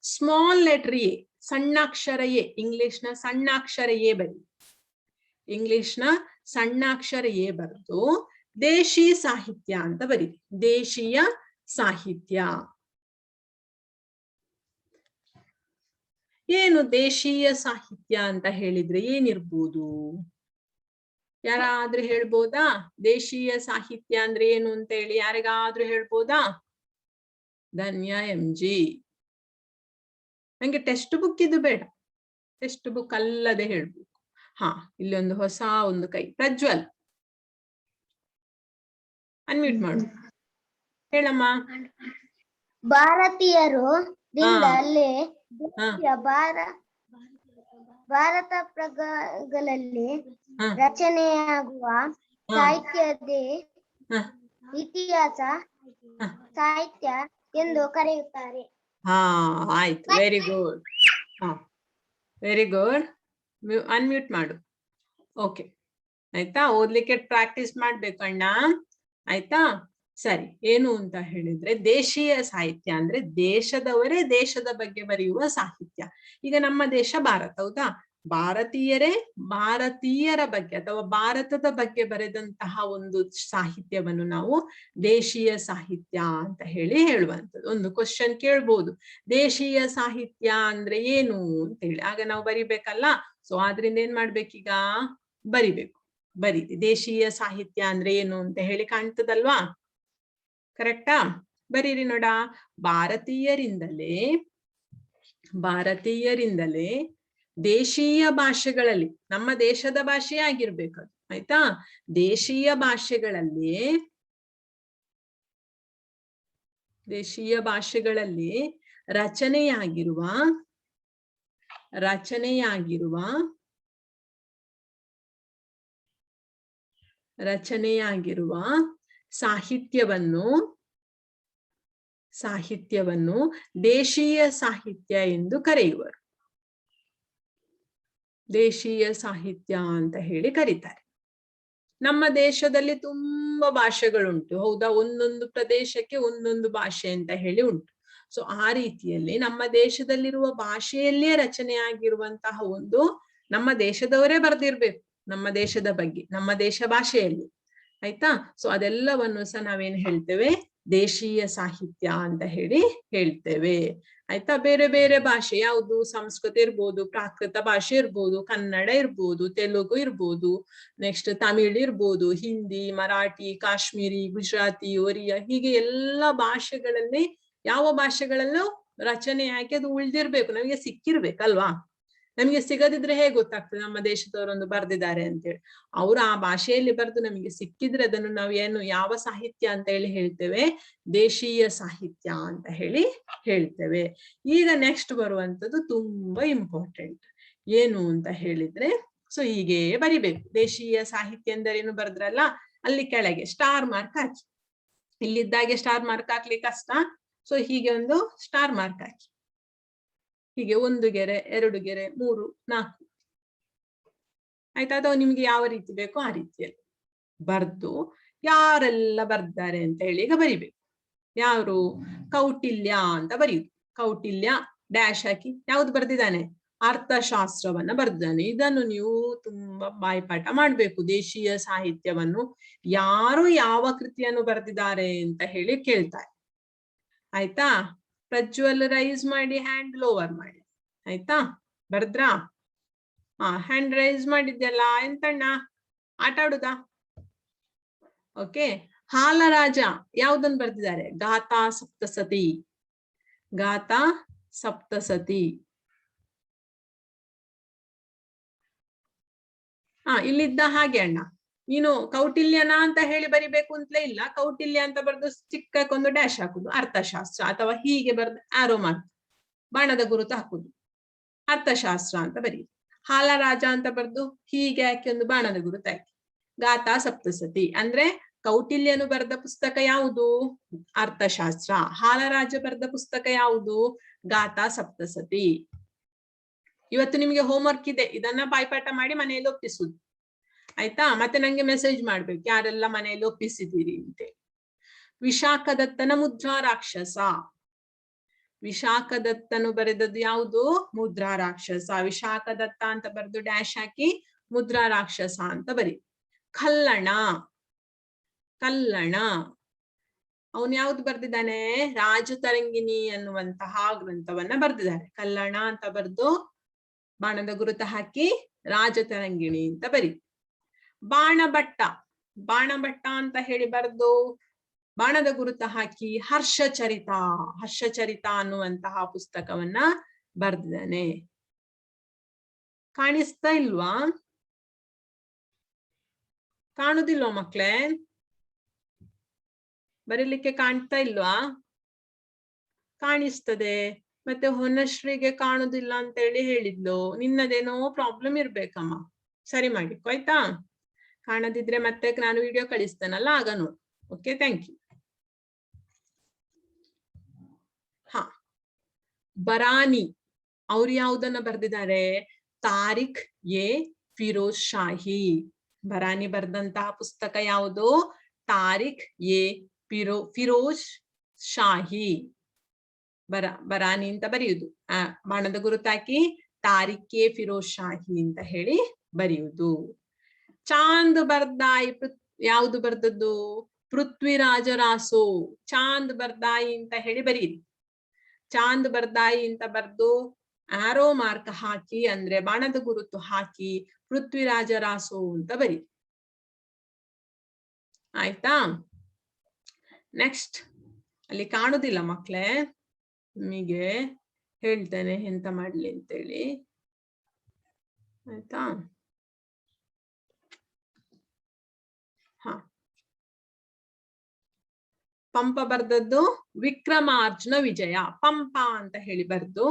ಸ್ಮಾಲ್ ಲೆಟರ್ ಎ, ಸಣ್ಣಾಕ್ಷರ ಎ, ಇಂಗ್ಲಿಷ್ ನ ಸಣ್ಣಾಕ್ಷರ ಎ ಬರಿ. ಇಂಗ್ಲಿಷ್ ನ ಸಣ್ಣಾಕ್ಷರ ಎ ಬರೆದು ದೇಶಿ ಸಾಹಿತ್ಯ ಅಂತ ಬರಿ. ದೇಶೀಯ ಸಾಹಿತ್ಯ. ಏನು ದೇಶೀಯ ಸಾಹಿತ್ಯ ಅಂತ ಹೇಳಿದ್ರೆ ಏನಿರ್ಬೋದು? ಯಾರಾದ್ರೂ ಹೇಳ್ಬೋದಾ? ದೇಶೀಯ ಸಾಹಿತ್ಯ ಅಂದ್ರೆ ಏನು ಅಂತ ಹೇಳಿ ಯಾರಿಗಾದ್ರೂ ಹೇಳ್ಬೋದಾ? ಧನ್ಯ MG. ನಂಗೆ ಟೆಕ್ಸ್ಟ್ ಬುಕ್ ಇದು ಬೇಡ, ಟೆಕ್ಸ್ಟ್ ಬುಕ್ ಅಲ್ಲದೆ ಹೇಳ್ಬೇಕು. ಇಲ್ಲಿ ಒಂದು ಹೊಸ ಒಂದು ಕೈ. ಪ್ರಜ್ವಲ್ ಅನ್ಮ್ಯೂಟ್ ಮಾಡು, ಹೇಳಮ್ಮ. ಭಾರತೀಯರು ಭಾರತ ಪ್ರಗಗಳಲ್ಲಿ ರಚನೆಯಾಗುವ ಸಾಹಿತ್ಯದೇ ಇತಿಹಾಸ ಸಾಹಿತ್ಯ ಎಂದು ಕರೆಯುತ್ತಾರೆ. ಆಯ್ತು, very good. Very good. Unmute ಮಾಡು. ಓಕೆ ಆಯ್ತಾ? ಓದ್ಲಿಕ್ಕೆ ಪ್ರಾಕ್ಟೀಸ್ ಮಾಡ್ಬೇಕು ಅಣ್ಣ. ಆಯ್ತಾ? ಸರಿ. ಏನು ಅಂತ ಹೇಳಿದ್ರೆ ದೇಶೀಯ ಸಾಹಿತ್ಯ ಅಂದ್ರೆ ದೇಶದವರೇ ದೇಶದ ಬಗ್ಗೆ ಬರೆಯುವ ಸಾಹಿತ್ಯ. ಈಗ ನಮ್ಮ ದೇಶ ಭಾರತ, ಹೌದಾ? ಭಾರತೀಯರ ಬಗ್ಗೆ ಅಥವಾ ಭಾರತದ ಬಗ್ಗೆ ಬರೆದಂತಹ ಒಂದು ಸಾಹಿತ್ಯವನ್ನು ನಾವು ದೇಶೀಯ ಸಾಹಿತ್ಯ ಅಂತ ಹೇಳುವಂಥದ್ದು. ಒಂದು ಕ್ವಶನ್ ಕೇಳ್ಬೋದು, ದೇಶೀಯ ಸಾಹಿತ್ಯ ಅಂದ್ರೆ ಏನು ಅಂತ ಹೇಳಿ. ಆಗ ನಾವು ಬರಿಬೇಕಲ್ಲ. ಸೊ ಆದ್ರಿಂದ ಏನ್ ಮಾಡ್ಬೇಕೀಗ, ಬರೀರಿ. ದೇಶೀಯ ಸಾಹಿತ್ಯ ಅಂದ್ರೆ ಏನು ಅಂತ ಹೇಳಿ ಕಾಣ್ತದಲ್ವಾ? ಕರೆಕ್ಟಾ? ಬರೀರಿ ನೋಡ. ಭಾರತೀಯರಿಂದಲೇ ದೇಶೀಯ ಭಾಷೆಗಳಲ್ಲಿ, ನಮ್ಮ ದೇಶದ ಭಾಷೆ ಆಗಿರ್ಬೇಕದು, ಆಯ್ತಾ? ದೇಶೀಯ ಭಾಷೆಗಳಲ್ಲಿ ರಚನೆಯಾಗಿರುವ ಸಾಹಿತ್ಯವನ್ನು ದೇಶೀಯ ಸಾಹಿತ್ಯ ಎಂದು ಕರೆಯುವರು. ದೇಶೀಯ ಸಾಹಿತ್ಯ ಅಂತ ಹೇಳಿ ಕರೀತಾರೆ. ನಮ್ಮ ದೇಶದಲ್ಲಿ ತುಂಬಾ ಭಾಷೆಗಳುಂಟು, ಹೌದಾ? ಒಂದೊಂದು ಪ್ರದೇಶಕ್ಕೆ ಒಂದೊಂದು ಭಾಷೆ ಅಂತ ಹೇಳಿ ಉಂಟು. ಸೊ ಆ ರೀತಿಯಲ್ಲಿ ನಮ್ಮ ದೇಶದಲ್ಲಿರುವ ಭಾಷೆಯಲ್ಲೇ ರಚನೆಯಾಗಿರುವಂತಹ ಒಂದು, ನಮ್ಮ ದೇಶದವರೇ ಬರೆದಿರ್ಬೇಕು ನಮ್ಮ ದೇಶದ ಬಗ್ಗೆ, ನಮ್ಮ ದೇಶ ಭಾಷೆಯಲ್ಲಿ, ಆಯ್ತಾ? ಸೊ ಅದೆಲ್ಲವನ್ನು ಸಹ ನಾವೇನ್ ಹೇಳ್ತೇವೆ, ದೇಶೀಯ ಸಾಹಿತ್ಯ ಅಂತ ಹೇಳ್ತೇವೆ, ಆಯ್ತಾ? ಬೇರೆ ಬೇರೆ ಭಾಷೆ ಯಾವುದು, ಸಂಸ್ಕೃತ ಇರ್ಬೋದು, ಪ್ರಾಕೃತ ಭಾಷೆ ಇರ್ಬೋದು, ಕನ್ನಡ ಇರ್ಬೋದು, ತೆಲುಗು ಇರ್ಬೋದು, ನೆಕ್ಸ್ಟ್ ತಮಿಳ್ ಇರ್ಬೋದು, ಹಿಂದಿ, ಮರಾಠಿ, ಕಾಶ್ಮೀರಿ, ಗುಜರಾತಿ, ಒರಿಯಾ, ಹೀಗೆ ಎಲ್ಲ ಭಾಷೆಗಳಲ್ಲಿ ಯಾವ ಭಾಷೆಗಳಲ್ಲೂ ರಚನೆಯಾಗಿ ಅದು ಉಳಿದಿರ್ಬೇಕು, ನಮಗೆ ಸಿಕ್ಕಿರ್ಬೇಕಲ್ವಾ? ನಮಗೆ ಸಿಗದಿದ್ರೆ ಹೇಗೆ ಗೊತ್ತಾಗ್ತದೆ ನಮ್ಮ ದೇಶದವರೊಂದು ಬರ್ದಿದ್ದಾರೆ ಅಂತೇಳಿ? ಅವರು ಆ ಭಾಷೆಯಲ್ಲಿ ಬರೆದು ನಮಗೆ ಸಿಕ್ಕಿದ್ರೆ ಅದನ್ನು ನಾವು ಯಾವ ಸಾಹಿತ್ಯ ಅಂತ ಹೇಳ್ತೇವೆ, ದೇಶೀಯ ಸಾಹಿತ್ಯ ಅಂತ ಹೇಳ್ತೇವೆ. ಈಗ ನೆಕ್ಸ್ಟ್ ಬರುವಂತದ್ದು ತುಂಬಾ ಇಂಪಾರ್ಟೆಂಟ್. ಏನು ಅಂತ ಹೇಳಿದ್ರೆ, ಸೊ ಹೀಗೆ ಬರಿಬೇಕು. ದೇಶೀಯ ಸಾಹಿತ್ಯ ಎಂದರೇನು ಬರ್ದ್ರಲ್ಲ, ಅಲ್ಲಿ ಕೆಳಗೆ ಸ್ಟಾರ್ ಮಾರ್ಕ್ ಹಾಕಿ. ಇಲ್ಲಿದ್ದಾಗೆ ಸ್ಟಾರ್ ಮಾರ್ಕ್ ಹಾಕ್ಲಿಕ್ಕೆ ಕಷ್ಟ, ಸೊ ಹೀಗೆ ಒಂದು ಸ್ಟಾರ್ ಮಾರ್ಕ್ ಹಾಕಿ. ಹೀಗೆ 1 ಗೆರೆ 2 ಗೆರೆ 3 4, ಆಯ್ತಾ? ಅಥವಾ ನಿಮ್ಗೆ ಯಾವ ರೀತಿ ಬೇಕೋ ಆ ರೀತಿಯಲ್ಲಿ ಬರ್ದು ಯಾರೆಲ್ಲ ಬರ್ತಾರೆ ಅಂತ ಹೇಳಿ ಈಗ ಬರಿಬೇಕು. ಯಾರು? ಕೌಟಿಲ್ಯ ಅಂತ ಬರೆಯುದು. ಕೌಟಿಲ್ಯ ಡ್ಯಾಶ್ ಹಾಕಿ ಯಾವ್ದು ಬರ್ದಿದ್ದಾನೆ? ಅರ್ಥಶಾಸ್ತ್ರವನ್ನ ಬರ್ದಿದ್ದಾನೆ. ಇದನ್ನು ನೀವು ತುಂಬಾ ಬಾಯ್ಪಾಠ ಮಾಡ್ಬೇಕು. ದೇಶೀಯ ಸಾಹಿತ್ಯವನ್ನು ಯಾರು ಯಾವ ಕೃತಿಯನ್ನು ಬರ್ದಿದ್ದಾರೆ ಅಂತ ಹೇಳಿ ಕೇಳ್ತಾರೆ, ಆಯ್ತಾ? ಪ್ರಜ್ವಲ್ ರೈಸ್ ಮಾಡಿ, ಹ್ಯಾಂಡ್ ಲೋವರ್ ಮಾಡಿ, ಆಯ್ತಾ? ಬರ್ದ್ರಾ? ಹ್ಯಾಂಡ್ ರೈಸ್ ಮಾಡಿದ್ಯಲ್ಲ, ಎಂತಣ್ಣ ಆಟ ಆಡುದಾ? ಓಕೆ. ಹಾಲರಾಜ ಯಾವ್ದನ್ನು ಬರ್ದಿದ್ದಾರೆ? ಗಾಥಾ ಸಪ್ತಸತಿ. ಇಲ್ಲಿದ್ದ ಹಾಗೆ ಅಣ್ಣ, ನೀನು ಕೌಟಿಲ್ಯನ ಅಂತ ಹೇಳಿ ಬರಿಬೇಕು ಅಂತಲೇ ಇಲ್ಲ. ಕೌಟಿಲ್ಯ ಅಂತ ಬರೆದು ಚಿಕ್ಕಕ್ಕೊಂದು ಡ್ಯಾಶ್ ಹಾಕುದು ಅರ್ಥಶಾಸ್ತ್ರ, ಅಥವಾ ಹೀಗೆ ಬರೆದು ಆರೋ ಮಾರ್ಕ್ ಬಾಣದ ಗುರುತು ಹಾಕುದು ಅರ್ಥಶಾಸ್ತ್ರ ಅಂತ ಬರೀ. ಹಾಲರಾಜ ಅಂತ ಬರೆದು ಹೀಗೆ ಹಾಕಿ ಒಂದು ಬಾಣದ ಗುರುತು ಹಾಕಿ ಗಾಥಾ ಸಪ್ತಸತಿ. ಅಂದ್ರೆ ಕೌಟಿಲ್ಯನು ಬರೆದ ಪುಸ್ತಕ ಯಾವುದು? ಅರ್ಥಶಾಸ್ತ್ರ. ಹಾಲರಾಜ ಬರೆದ ಪುಸ್ತಕ ಯಾವುದು? ಗಾಥಾ ಸಪ್ತಸತಿ. ಇವತ್ತು ನಿಮಗೆ ಹೋಮ್ವರ್ಕ್ ಇದೆ, ಇದನ್ನ ಬಾಯ್ಪಾಠ ಮಾಡಿ ಮನೆಯಲ್ಲಿ ಒಪ್ಪಿಸುದು, ಆಯ್ತಾ? ಮತ್ತೆ ನಂಗೆ ಮೆಸೇಜ್ ಮಾಡ್ಬೇಕು ಯಾರೆಲ್ಲ ಮನೆಯಲ್ಲಿ ಒಪ್ಪಿಸಿದ್ದೀರಿ ಅಂತ. ವಿಶಾಖದತ್ತನ ಮುದ್ರಾ ರಾಕ್ಷಸ. ವಿಶಾಖದತ್ತನು ಬರೆದದ್ದು ಯಾವುದು? ಮುದ್ರಾ ರಾಕ್ಷಸ. ವಿಶಾಖದತ್ತ ಅಂತ ಬರೆದು ಡ್ಯಾಶ್ ಹಾಕಿ ಮುದ್ರಾ ರಾಕ್ಷಸ ಅಂತ ಬರಿ. ಕಲ್ಲಣ ಅವನು ಯಾವ್ದು ಬರ್ದಿದ್ದಾನೆ? ರಾಜತರಂಗಿಣಿ ಅನ್ನುವಂತಹ ಗ್ರಂಥವನ್ನ ಬರ್ದಿದ್ದಾರೆ. ಕಲ್ಲಣ ಅಂತ ಬರೆದು ಬಾಣದ ಗುರುತ ಹಾಕಿ ರಾಜತರಂಗಿಣಿ ಅಂತ ಬರಿ. ಬಾಣಭಟ್ಟ ಅಂತ ಹೇಳಿ ಬರೆದು ಬಾಣದ ಗುರುತ ಹಾಕಿ ಹರ್ಷಚರಿತ ಅನ್ನುವಂತಹ ಪುಸ್ತಕವನ್ನ ಬರ್ದಿದ್ದಾನೆ. ಕಾಣಿಸ್ತಾ ಇಲ್ವಾ? ಕಾಣುದಿಲ್ವಾ ಮಕ್ಳೇ? ಬರೀಲಿಕ್ಕೆ ಕಾಣ್ತಾ ಇಲ್ವಾ? ಕಾಣಿಸ್ತದೆ. ಮತ್ತೆ ಹೊನ್ನಶ್ರೀಗೆ ಕಾಣುದಿಲ್ಲ ಅಂತ ಹೇಳಿದ್ಲು. ನಿನ್ನದೇನೋ ಪ್ರಾಬ್ಲಮ್ ಇರ್ಬೇಕಮ್ಮ, ಸರಿ ಮಾಡಿಕೊ ಆಯ್ತಾ? ಕಾಣದಿದ್ರೆ ಮತ್ತೆ ನಾನು ವಿಡಿಯೋ ಕಳಿಸ್ತೇನಲ್ಲ, ಆಗ ನೋಡು. Okay, thank you. ಬರಾನಿ ಅವ್ರು ಯಾವುದನ್ನ ಬರ್ದಿದ್ದಾರೆ? ತಾರಿಖ್ ಎ ಫಿರೋಜ್ ಶಾಹಿ. ಬರಾನಿ ಬರ್ದಂತಹ ಪುಸ್ತಕ ಯಾವುದು? ತಾರಿಖ್ ಎ ಫಿರೋಜ್ ಶಾಹಿ. ಬರಾನಿ ಅಂತ ಬರೆಯುದು. ಬಾಣದ ಗುರುತಾಕಿ ತಾರಿಕೆ ಫಿರೋಜ್ ಶಾಹಿ ಅಂತ ಹೇಳಿ ಬರೆಯುವುದು. ಚಾಂದ್ ಬರ್ದಾಯಿ ಯಾವುದು ಬರ್ದದ್ದು? ಪೃಥ್ವಿರಾಜ ರಾಸೋ. ಚಾಂದ್ ಬರ್ದಾಯಿ ಅಂತ ಹೇಳಿ ಬರೀರಿ. ಚಾಂದ್ ಬರ್ದಾಯಿ ಅಂತ ಬರ್ದು ಆರೋ ಮಾರ್ಕ್ ಹಾಕಿ, ಅಂದ್ರೆ ಬಾಣದ ಗುರುತು ಹಾಕಿ ಪೃಥ್ವಿರಾಜ ರಾಸೋ ಅಂತ ಬರೀರಿ. ಆಯ್ತಾ? ನೆಕ್ಸ್ಟ್ ಅಲ್ಲಿ ಕಾಣುದಿಲ್ಲ ಮಕ್ಳೇ, ನಿಮಗೆ ಹೇಳ್ತೇನೆ ಎಂತ ಮಾಡ್ಲಿ ಅಂತೇಳಿ. ಆಯ್ತಾ? ಹ, ಪಂಪ ಬರ್ದದ್ದು ವಿಕ್ರಮಾರ್ಜುನ ವಿಜಯ. ಪಂಪ ಅಂತ ಹೇಳಿ ಬರ್ದು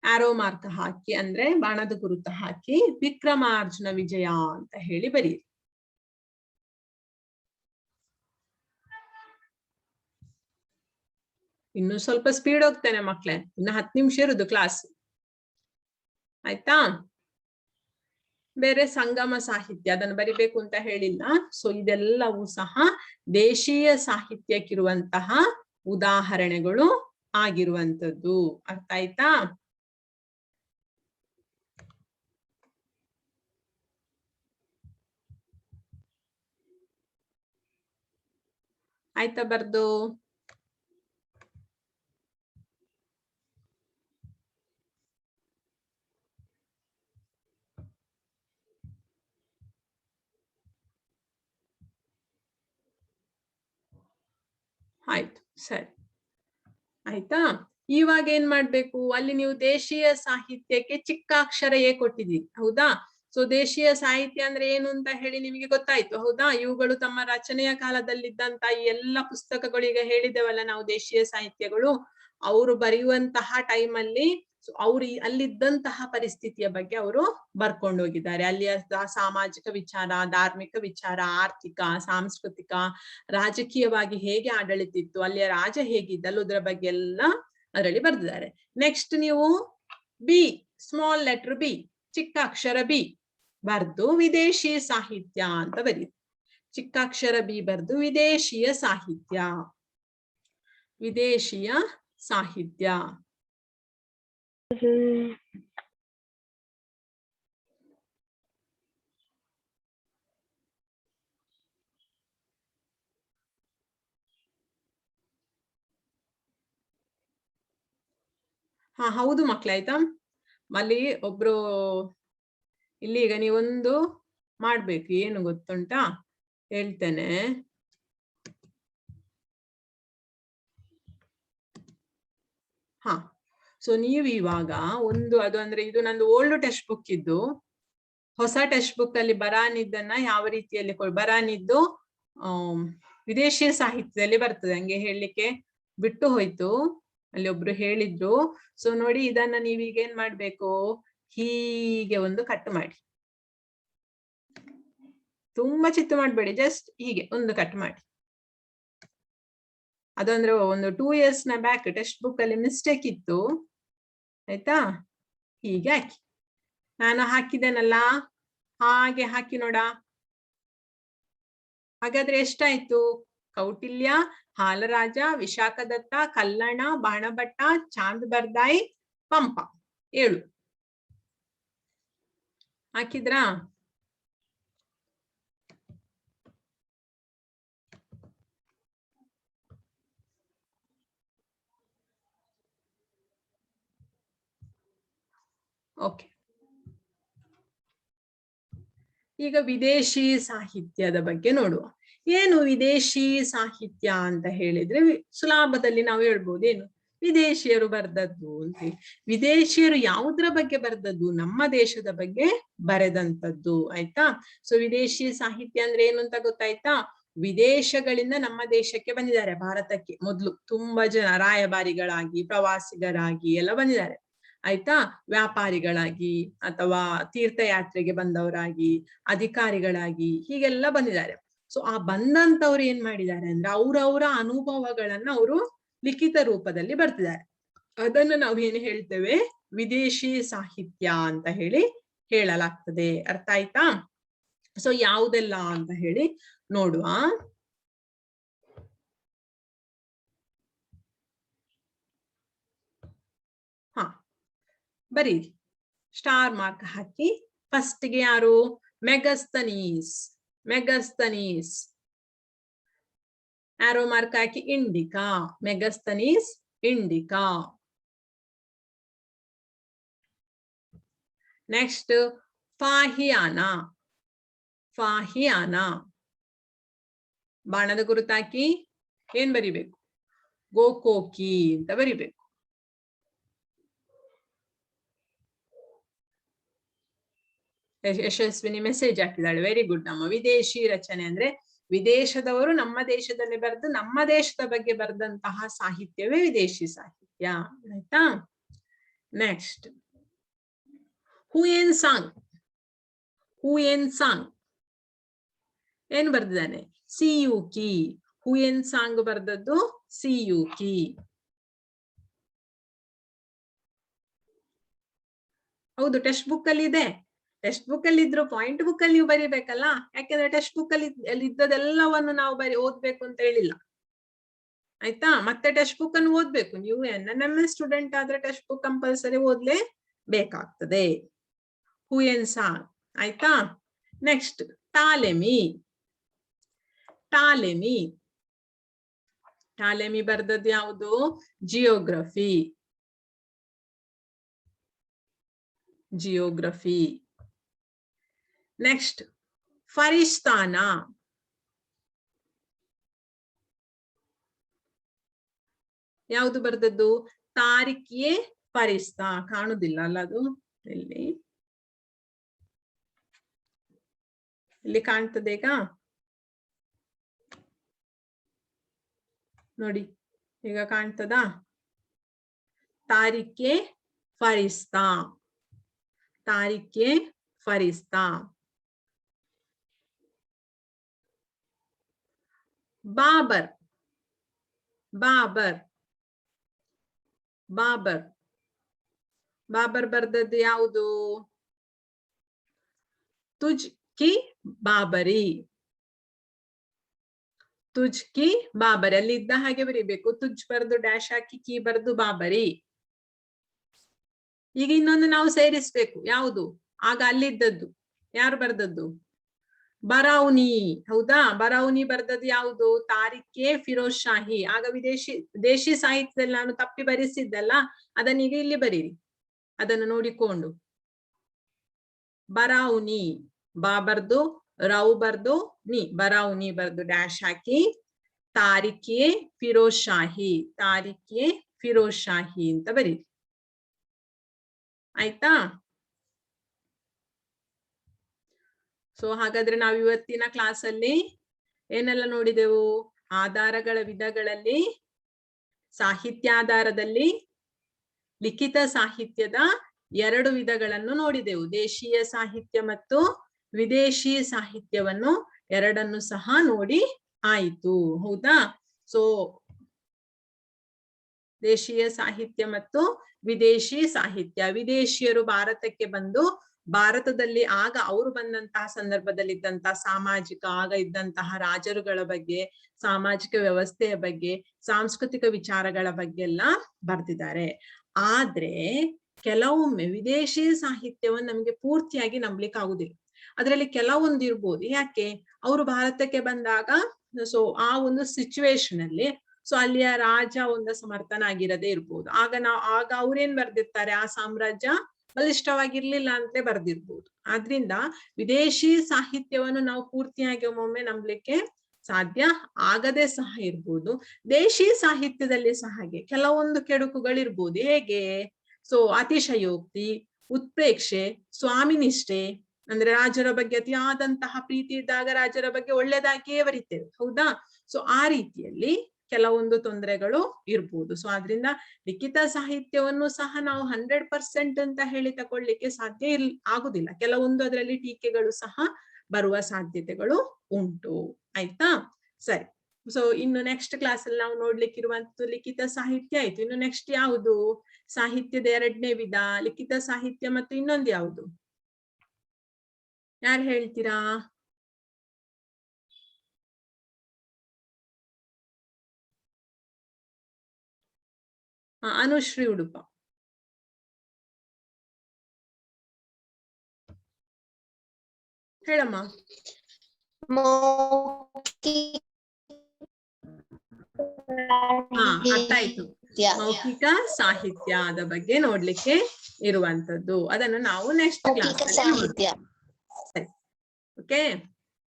ಆರೋ ಮಾರ್ಕ್ ಹಾಕಿ, ಅಂದ್ರೆ ಬಾಣದ ಗುರುತು ಹಾಕಿ ವಿಕ್ರಮಾರ್ಜುನ ವಿಜಯ ಅಂತ ಹೇಳಿ ಬರೀರಿ. ಇನ್ನು ಸ್ವಲ್ಪ ಸ್ಪೀಡ್ ಹೋಗ್ತೇನೆ ಮಕ್ಳೇ, ಇನ್ನು 10 ನಿಮಿಷ ಇರುದು ಕ್ಲಾಸ್. ಆಯ್ತಾ? ಬೇರೆ ಸಂಗಮ ಸಾಹಿತ್ಯ ಅದನ್ನು ಬರಿಬೇಕು ಅಂತ ಹೇಳಿಲ್ಲ. ಸೊ ಇದೆಲ್ಲವೂ ಸಹ ದೇಶೀಯ ಸಾಹಿತ್ಯಕ್ಕಿರುವಂತಹ ಉದಾಹರಣೆಗಳು ಆಗಿರುವಂತದ್ದು. ಅರ್ಥ ಆಯ್ತಾ? ಆಯ್ತಾ ಬರ್ದು? ಆಯ್ತು, ಸರಿ. ಆಯ್ತಾ? ಇವಾಗ ಏನ್ ಮಾಡ್ಬೇಕು? ಅಲ್ಲಿ ನೀವು ದೇಶೀಯ ಸಾಹಿತ್ಯಕ್ಕೆ ಚಿಕ್ಕಾಕ್ಷರ ಎ ಕೊಟ್ಟಿದ್ದೀರಿ, ಹೌದಾ? ಸೊ ದೇಶೀಯ ಸಾಹಿತ್ಯ ಅಂದ್ರೆ ಏನು ಅಂತ ಹೇಳಿ ನಿಮಗೆ ಗೊತ್ತಾಯ್ತು, ಹೌದಾ? ಇವುಗಳು ತಮ್ಮ ರಚನೆಯ ಕಾಲದಲ್ಲಿದ್ದಂತ ಈ ಎಲ್ಲ ಪುಸ್ತಕಗಳು, ಈಗ ಹೇಳಿದೆವಲ್ಲ ನಾವು ದೇಶೀಯ ಸಾಹಿತ್ಯಗಳು, ಅವರು ಬರೆಯುವಂತಹ ಟೈಮಲ್ಲಿ ಅವ್ರು ಅಲ್ಲಿದ್ದಂತಹ ಪರಿಸ್ಥಿತಿಯ ಬಗ್ಗೆ ಅವರು ಬರ್ಕೊಂಡು ಹೋಗಿದ್ದಾರೆ. ಅಲ್ಲಿಯ ಸಾಮಾಜಿಕ ವಿಚಾರ, ಧಾರ್ಮಿಕ ವಿಚಾರ, ಆರ್ಥಿಕ, ಸಾಂಸ್ಕೃತಿಕ, ರಾಜಕೀಯವಾಗಿ ಹೇಗೆ ಆಡಳಿತ ಇತ್ತು, ಅಲ್ಲಿಯ ರಾಜ ಹೇಗಿದ್ದಲ್ಲ, ಅದರ ಬಗ್ಗೆ ಎಲ್ಲ ಅದರಲ್ಲಿ ಬರ್ದಿದ್ದಾರೆ. ನೆಕ್ಸ್ಟ್ ನೀವು ಬಿ, ಸ್ಮಾಲ್ ಲೆಟರ್ ಬಿ, ಚಿಕ್ಕ ಅಕ್ಷರ ಬಿ ಬರ್ದು ವಿದೇಶಿ ಸಾಹಿತ್ಯ ಅಂತ ಬರೀ. ಚಿಕ್ಕಾಕ್ಷರ ಬಿ ಬರ್ದು ವಿದೇಶಿಯ ಸಾಹಿತ್ಯ, ವಿದೇಶಿಯ ಸಾಹಿತ್ಯ. ಹಾ ಹೌದು ಮಕ್ಳೇ, ಆಯ್ತಾ? ಅಲ್ಲಿ ಒಬ್ರು ಇಲ್ಲಿ ಈಗ ನೀವೊಂದು ಮಾಡ್ಬೇಕು, ಏನು ಗೊತ್ತುಂಟಾ ಹೇಳ್ತೇನೆ. ಹಾ, ಸೊ ನೀವು ಇವಾಗ ಒಂದು ಅದು ಅಂದ್ರೆ ಇದು ನಂದು ಓಲ್ಡ್ ಟೆಕ್ಸ್ಟ್ ಬುಕ್ ಇದ್ದು, ಹೊಸ ಟೆಕ್ಸ್ಟ್ ಬುಕ್ ಅಲ್ಲಿ ಬರಾನಿದ್ದನ್ನ ಯಾವ ರೀತಿಯಲ್ಲಿ ಬರಾನಿದ್ದು ವಿದೇಶಿ ಸಾಹಿತ್ಯದಲ್ಲಿ ಬರ್ತದೆ. ಹಂಗೆ ಹೇಳಲಿಕ್ಕೆ ಬಿಟ್ಟು ಹೋಯ್ತು, ಅಲ್ಲಿ ಒಬ್ರು ಹೇಳಿದ್ರು. ಸೊ ನೋಡಿ, ಇದನ್ನ ನೀವೀಗ ಏನ್ ಮಾಡ್ಬೇಕು, ಹೀಗೆ ಒಂದು ಕಟ್ ಮಾಡಿ, ತುಂಬಾ ಚಿತ್ತು ಮಾಡ್ಬೇಡಿ, ಜಸ್ಟ್ ಹೀಗೆ ಒಂದು ಕಟ್ ಮಾಡಿ. ಅದಂದ್ರೆ ಒಂದು 2 years ಬ್ಯಾಕ್ ಟೆಕ್ಸ್ಟ್ ಬುಕ್ ಅಲ್ಲಿ ಮಿಸ್ಟೇಕ್ ಇತ್ತು, ಆಯ್ತಾ? ಹೀಗೆ ಹಾಕಿ, ನಾನು ಹಾಕಿದ್ದೇನಲ್ಲ ಹಾಗೆ ಹಾಕಿ ನೋಡ. ಹಾಗಾದ್ರೆ ಎಷ್ಟಾಯ್ತು? ಕೌಟಿಲ್ಯ, ಹಾಲರಾಜ, ವಿಶಾಖದತ್ತ, ಕಲ್ಲಣ, ಬಾಣಭಟ್ಟ, ಚಾಂದ್ ಬರ್ದಾಯಿ, ಪಂಪ, 7 ಹಾಕಿದ್ರಾ? ಓಕೆ. ಈಗ ವಿದೇಶಿ ಸಾಹಿತ್ಯದ ಬಗ್ಗೆ ನೋಡುವ. ಏನು ವಿದೇಶಿ ಸಾಹಿತ್ಯ ಅಂತ ಹೇಳಿದ್ರೆ ಸುಲಭದಲ್ಲಿ ನಾವು ಹೇಳ್ಬೋದು, ಏನು ವಿದೇಶಿಯರು ಬರ್ದದ್ದು ಅಂತ. ವಿದೇಶಿಯರು ಯಾವುದ್ರ ಬಗ್ಗೆ ಬರ್ದದ್ದು? ನಮ್ಮ ದೇಶದ ಬಗ್ಗೆ ಬರೆದಂತದ್ದು, ಆಯ್ತಾ? ಸೊ ವಿದೇಶಿ ಸಾಹಿತ್ಯ ಅಂದ್ರೆ ಏನು ಅಂತ ಗೊತ್ತಾಯ್ತಾ? ವಿದೇಶಗಳಿಂದ ನಮ್ಮ ದೇಶಕ್ಕೆ ಬಂದಿದ್ದಾರೆ, ಭಾರತಕ್ಕೆ ಮೊದಲು ತುಂಬಾ ಜನ ರಾಯಭಾರಿಗಳಾಗಿ, ಪ್ರವಾಸಿಗರಾಗಿ ಎಲ್ಲ ಬಂದಿದ್ದಾರೆ, ಆಯ್ತಾ? ವ್ಯಾಪಾರಿಗಳಾಗಿ ಅಥವಾ ತೀರ್ಥಯಾತ್ರೆಗೆ ಬಂದವರಾಗಿ, ಅಧಿಕಾರಿಗಳಾಗಿ ಹೀಗೆಲ್ಲ ಬಂದಿದ್ದಾರೆ. ಸೊ ಆ ಬಂದಂತವ್ರು ಏನ್ ಮಾಡಿದ್ದಾರೆ ಅಂದ್ರೆ ಅವ್ರವರ ಅನುಭವಗಳನ್ನ ಅವರು ಲಿಖಿತ ರೂಪದಲ್ಲಿ ಬರ್ತಿದ್ದಾರೆ. ಅದನ್ನು ನಾವು ಏನು ಹೇಳ್ತೇವೆ? ವಿದೇಶಿ ಸಾಹಿತ್ಯ ಅಂತ ಹೇಳಿ ಹೇಳಲಾಗ್ತದೆ. ಅರ್ಥ ಆಯ್ತಾ? ಸೊ ಯಾವುದೆಲ್ಲ ಅಂತ ಹೇಳಿ ನೋಡುವ. ಹಾ, ಬರೀರಿ. ಸ್ಟಾರ್ ಮಾರ್ಕ್ ಹಾಕಿ. ಫಸ್ಟ್ ಗೆ ಯಾರು? ಮೆಗಸ್ತನೀಸ್. ಮೆಗಸ್ತನೀಸ್. ಆರೋ ಮಾರ್ಕ್ ಹಾಕಿ ಇಂಡಿಕಾ. Megasthenes Indica. ನೆಕ್ಸ್ಟ್ ಫಾಹಿಯಾನಾ. ಫಾಹಿಯಾನಾ. ಬಾಣದ ಗುರುತಾಕಿ ಏನ್ ಬರಿಬೇಕು? ಗೋಕೋಕಿ ಅಂತ ಬರಿಬೇಕು. ಯಶಸ್ವಿನಿ ಮೆಸೇಜ್ ಹಾಕಿದಾಳೆ. Very good. ನಮ್ಮ ವಿದೇಶಿ ರಚನೆ ಅಂದ್ರೆ ವಿದೇಶದವರು ನಮ್ಮ ದೇಶದಲ್ಲಿ ಬರೆದು ನಮ್ಮ ದೇಶದ ಬಗ್ಗೆ ಬರೆದಂತಹ ಸಾಹಿತ್ಯವೇ ವಿದೇಶಿ ಸಾಹಿತ್ಯ. ಆಯ್ತಾ? Next Hiuen song. Hiuen song ಏನ್ ಬರ್ದಿದ್ದಾನೆ? ಸಿಯುಕಿ. Hiuen song ಬರ್ದದ್ದು ಸಿಯುಕಿ. ಹೌದು, ಟೆಕ್ಸ್ಟ್ ಬುಕ್ ಅಲ್ಲಿ ಇದೆ. ಟೆಕ್ಸ್ಟ್ ಬುಕ್ ಅಲ್ಲಿ ಇದ್ರು ಪಾಯಿಂಟ್ ಬುಕ್ ಅಲ್ಲಿ ನೀವು ಬರಿಬೇಕಲ್ಲ. ಯಾಕೆಂದ್ರೆ ಟೆಕ್ಸ್ಟ್ ಬುಕ್ ಅಲ್ಲಿ ಇದ್ದದೆಲ್ಲವನ್ನು ನಾವು ಓದ್ಬೇಕು ಅಂತ ಹೇಳಿಲ್ಲ. ಆಯ್ತಾ? ಮತ್ತೆ ಟೆಕ್ಸ್ಟ್ ಬುಕ್ ಅನ್ನು ಓದ್ಬೇಕು. ನೀವು NNMS ಸ್ಟೂಡೆಂಟ್ ಆದ್ರೆ ಟೆಕ್ಸ್ಟ್ ಬುಕ್ ಕಂಪಲ್ಸರಿ ಓದ್ಲೇ ಬೇಕಾಗ್ತದೆ. Hiuen Tsang. ಆಯ್ತಾ? Next Ptolemy. ಟಾಲೆಮಿ. ಟಾಲೆಮಿ ಬರ್ದದ್ದು ಯಾವುದು? ಜಿಯೋಗ್ರಫಿ. ಜಿಯೋಗ್ರಫಿ. ನೆಕ್ಸ್ಟ್ ಫರಿಸ್ತಾನ. ಯಾವುದು ಬರ್ದದ್ದು? ತಾರಿಖಿಯೇ ಫರಿಸ್ತಾ. ಕಾಣುದಿಲ್ಲ ಅಲ್ಲ ಅದು? ಇಲ್ಲಿ ಕಾಣ್ತದೆ ಈಗ ನೋಡಿ. ಈಗ ಕಾಣ್ತದಾ? ತಾರಿಖೆ ಫರಿಸ್ತಾ. ತಾರಿಖೆ ಫರಿಸ್ತಾ. ಬಾಬರ್. ಬಾಬರ್. ಬಾಬರ್. ಬಾಬರ್ ಬರ್ದದ್ದು ಯಾವುದು? ತುಜ್ ಕಿ ಬಾಬರಿ. ತುಜ್ ಕಿ ಬಾಬರಿ. ಅಲ್ಲಿ ಇದ್ದ ಹಾಗೆ ಬರೀಬೇಕು. ತುಜ್ ಬರ್ದು ಡ್ಯಾಶ್ ಹಾಕಿ ಕಿ ಬರ್ದು ಬಾಬರಿ. ಈಗ ಇನ್ನೊಂದು ನಾವು ಸೇರಿಸ್ಬೇಕು. ಯಾವುದು? ಆಗ ಅಲ್ಲಿದ್ದದ್ದು ಯಾರು ಬರ್ದದ್ದು? ಬರೌನಿ. ಹೌದಾ? ಬರೌನಿ ಬರ್ದದ್ದು ಯಾವುದು? ತಾರಿಖೆ ಫಿರೋಜ್ ಶಾಹಿ. ಆಗ ದೇಶಿ ಸಾಹಿತ್ಯದಲ್ಲಿ ನಾನು ತಪ್ಪಿ ಬರೆಸಿದ್ದಲ್ಲ, ಅದನ್ನೀಗ ಇಲ್ಲಿ ಬರೀರಿ, ಅದನ್ನು ನೋಡಿಕೊಂಡು. ಬರೌನಿ. ಬಾ ಬರ್ದು ರೌ ಬರ್ದು ನಿ. ಬರೌನಿ ಬರ್ದು ಡ್ಯಾಶ್ ಹಾಕಿ ತಾರಿಖೆ ಫಿರೋಜ್ ಶಾಹಿ. ತಾರಿಖೆ ಫಿರೋಜ್ ಶಾಹಿ ಅಂತ ಬರೀರಿ. ಆಯ್ತಾ? ಸೊ ಹಾಗಾದ್ರೆ ನಾವು ಇವತ್ತಿನ ಕ್ಲಾಸ್ ಅಲ್ಲಿ ಏನೆಲ್ಲ ನೋಡಿದೆವು? ಆಧಾರಗಳ ವಿಧಗಳಲ್ಲಿ ಸಾಹಿತ್ಯಾಧಾರದಲ್ಲಿ ಲಿಖಿತ ಸಾಹಿತ್ಯದ 2 ವಿಧಗಳನ್ನು ನೋಡಿದೆವು. ದೇಶೀಯ ಸಾಹಿತ್ಯ ಮತ್ತು ವಿದೇಶಿ ಸಾಹಿತ್ಯವನ್ನು ಎರಡನ್ನು ಸಹ ನೋಡಿ ಆಯಿತು. ಹೌದಾ? ಸೊ ದೇಶೀಯ ಸಾಹಿತ್ಯ ಮತ್ತು ವಿದೇಶಿ ಸಾಹಿತ್ಯ. ವಿದೇಶಿಯರು ಭಾರತಕ್ಕೆ ಬಂದು ಭಾರತದಲ್ಲಿ ಆಗ ಅವರು ಬಂದಂತಹ ಸಂದರ್ಭದಲ್ಲಿ ಇದ್ದಂತಹ ಸಾಮಾಜಿಕ, ಆಗ ಇದ್ದಂತಹ ರಾಜರುಗಳ ಬಗ್ಗೆ, ಸಾಮಾಜಿಕ ವ್ಯವಸ್ಥೆಯ ಬಗ್ಗೆ, ಸಾಂಸ್ಕೃತಿಕ ವಿಚಾರಗಳ ಬಗ್ಗೆ ಎಲ್ಲ ಬರ್ದಿದ್ದಾರೆ. ಆದ್ರೆ ಕೆಲವೊಮ್ಮೆ ವಿದೇಶಿ ಸಾಹಿತ್ಯವನ್ನು ನಮ್ಗೆ ಪೂರ್ತಿಯಾಗಿ ನಂಬಲಿಕ್ಕೆ ಆಗುದಿಲ್ಲ. ಅದರಲ್ಲಿ ಕೆಲವೊಂದು ಇರ್ಬೋದು. ಯಾಕೆ? ಅವರು ಭಾರತಕ್ಕೆ ಬಂದಾಗ ಸೊ ಆ ಒಂದು ಸಿಚುವೇಶನ್ ಅಲ್ಲಿ ಸೊ ಅಲ್ಲಿಯ ರಾಜ ಒಂದು ಸಮರ್ಥನಾಗಿರದೇ ಇರ್ಬೋದು. ಆಗ ಅವ್ರೇನ್ ಬರ್ದಿರ್ತಾರೆ? ಆ ಸಾಮ್ರಾಜ್ಯ ಬಲಿಷ್ಠವಾಗಿರ್ಲಿಲ್ಲ ಅಂತಲೇ ಬರ್ದಿರ್ಬೋದು. ಆದ್ರಿಂದ ವಿದೇಶಿ ಸಾಹಿತ್ಯವನ್ನು ನಾವು ಪೂರ್ತಿಯಾಗಿ ಒಮ್ಮೊಮ್ಮೆ ನಂಬಲಿಕ್ಕೆ ಸಾಧ್ಯ ಆಗದೆ ಸಹ ಇರ್ಬೋದು. ದೇಶಿ ಸಾಹಿತ್ಯದಲ್ಲಿ ಸಹ ಹಾಗೆ ಕೆಲವೊಂದು ಕೆಡುಕುಗಳಿರ್ಬೋದು. ಹೇಗೆ? ಸೊ ಅತಿಶಯೋಕ್ತಿ, ಉತ್ಪ್ರೇಕ್ಷೆ, ಸ್ವಾಮಿನಿಷ್ಠೆ, ಅಂದ್ರೆ ರಾಜರ ಬಗ್ಗೆ ಅತಿಯಾದಂತಹ ಪ್ರೀತಿ ಇದ್ದಾಗ ರಾಜರ ಬಗ್ಗೆ ಒಳ್ಳೆದಾಗಿಯೇ ಬರೀತೇವೆ. ಹೌದಾ? ಸೊ ಆ ರೀತಿಯಲ್ಲಿ ಕೆಲವೊಂದು ತೊಂದರೆಗಳು ಇರ್ಬೋದು. ಸೊ ಆದ್ರಿಂದ ಲಿಖಿತ ಸಾಹಿತ್ಯವನ್ನು ಸಹ ನಾವು 100% ಅಂತ ಹೇಳಿ ತಕೊಳ್ಳಿಕ್ಕೆ ಸಾಧ್ಯ ಆಗುದಿಲ್ಲ. ಕೆಲವೊಂದು ಅದರಲ್ಲಿ ಟೀಕೆಗಳು ಸಹ ಬರುವ ಸಾಧ್ಯತೆಗಳು ಉಂಟು. ಆಯ್ತಾ? ಸರಿ. ಸೊ ಇನ್ನು ನೆಕ್ಸ್ಟ್ ಕ್ಲಾಸ್ ಅಲ್ಲಿ ನಾವು ನೋಡ್ಲಿಕ್ಕಿರುವಂತದ್ದು ಲಿಖಿತ ಸಾಹಿತ್ಯ ಆಯ್ತು. ಇನ್ನು ನೆಕ್ಸ್ಟ್ ಯಾವುದು? ಸಾಹಿತ್ಯದ 2ನೇ ವಿಧ ಲಿಖಿತ ಸಾಹಿತ್ಯ ಮತ್ತು ಇನ್ನೊಂದು ಯಾವುದು? ಯಾರು ಹೇಳ್ತೀರಾ? ಅನುಶ್ರೀ ಉಡುಪ. ಹೇಳಮ್ಮ. ಹಾ, ಅರ್ಥ ಆಯ್ತು. ಮೌಖಿಕ ಸಾಹಿತ್ಯದ ಬಗ್ಗೆ ನೋಡ್ಲಿಕ್ಕೆ ಇರುವಂತದ್ದು, ಅದನ್ನು ನಾವು ನೆಕ್ಸ್ಟ್ ಕ್ಲಾಸ್. ಓಕೆ,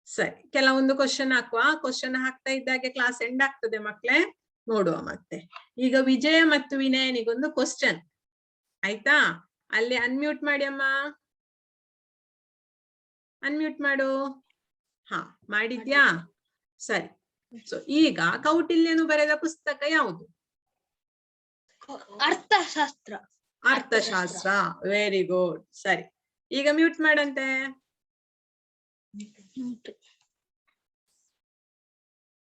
ಸರಿ. ಕೆಲವೊಂದು ಕ್ವಶನ್ ಹಾಕುವ. ಕ್ವಶನ್ ಹಾಕ್ತಾ ಇದ್ದಾಗೆ ಕ್ಲಾಸ್ ಎಂಡ್ ಆಗ್ತದೆ ಮಕ್ಳೇ, ನೋಡುವ ಮತ್ತೆ. ಈಗ ವಿಜಯ ಮತ್ತು ವಿನಯನಿಗೊಂದು ಕ್ವಶನ್, ಆಯ್ತಾ? ಅಲ್ಲಿ ಅನ್ಮ್ಯೂಟ್ ಮಾಡಿ ಅಮ್ಮ, ಅನ್ಮ್ಯೂಟ್ ಮಾಡು. ಹಾ, ಮಾಡಿದ್ಯಾ? ಸರಿ. ಸೊ ಈಗ ಕೌಟಿಲ್ಯನು ಬರೆದ ಪುಸ್ತಕ ಯಾವುದು? ಅರ್ಥಶಾಸ್ತ್ರ. ಅರ್ಥಶಾಸ್ತ್ರ. Very good. ಸರಿ, ಈಗ ಮ್ಯೂಟ್ ಮಾಡಂತೆ.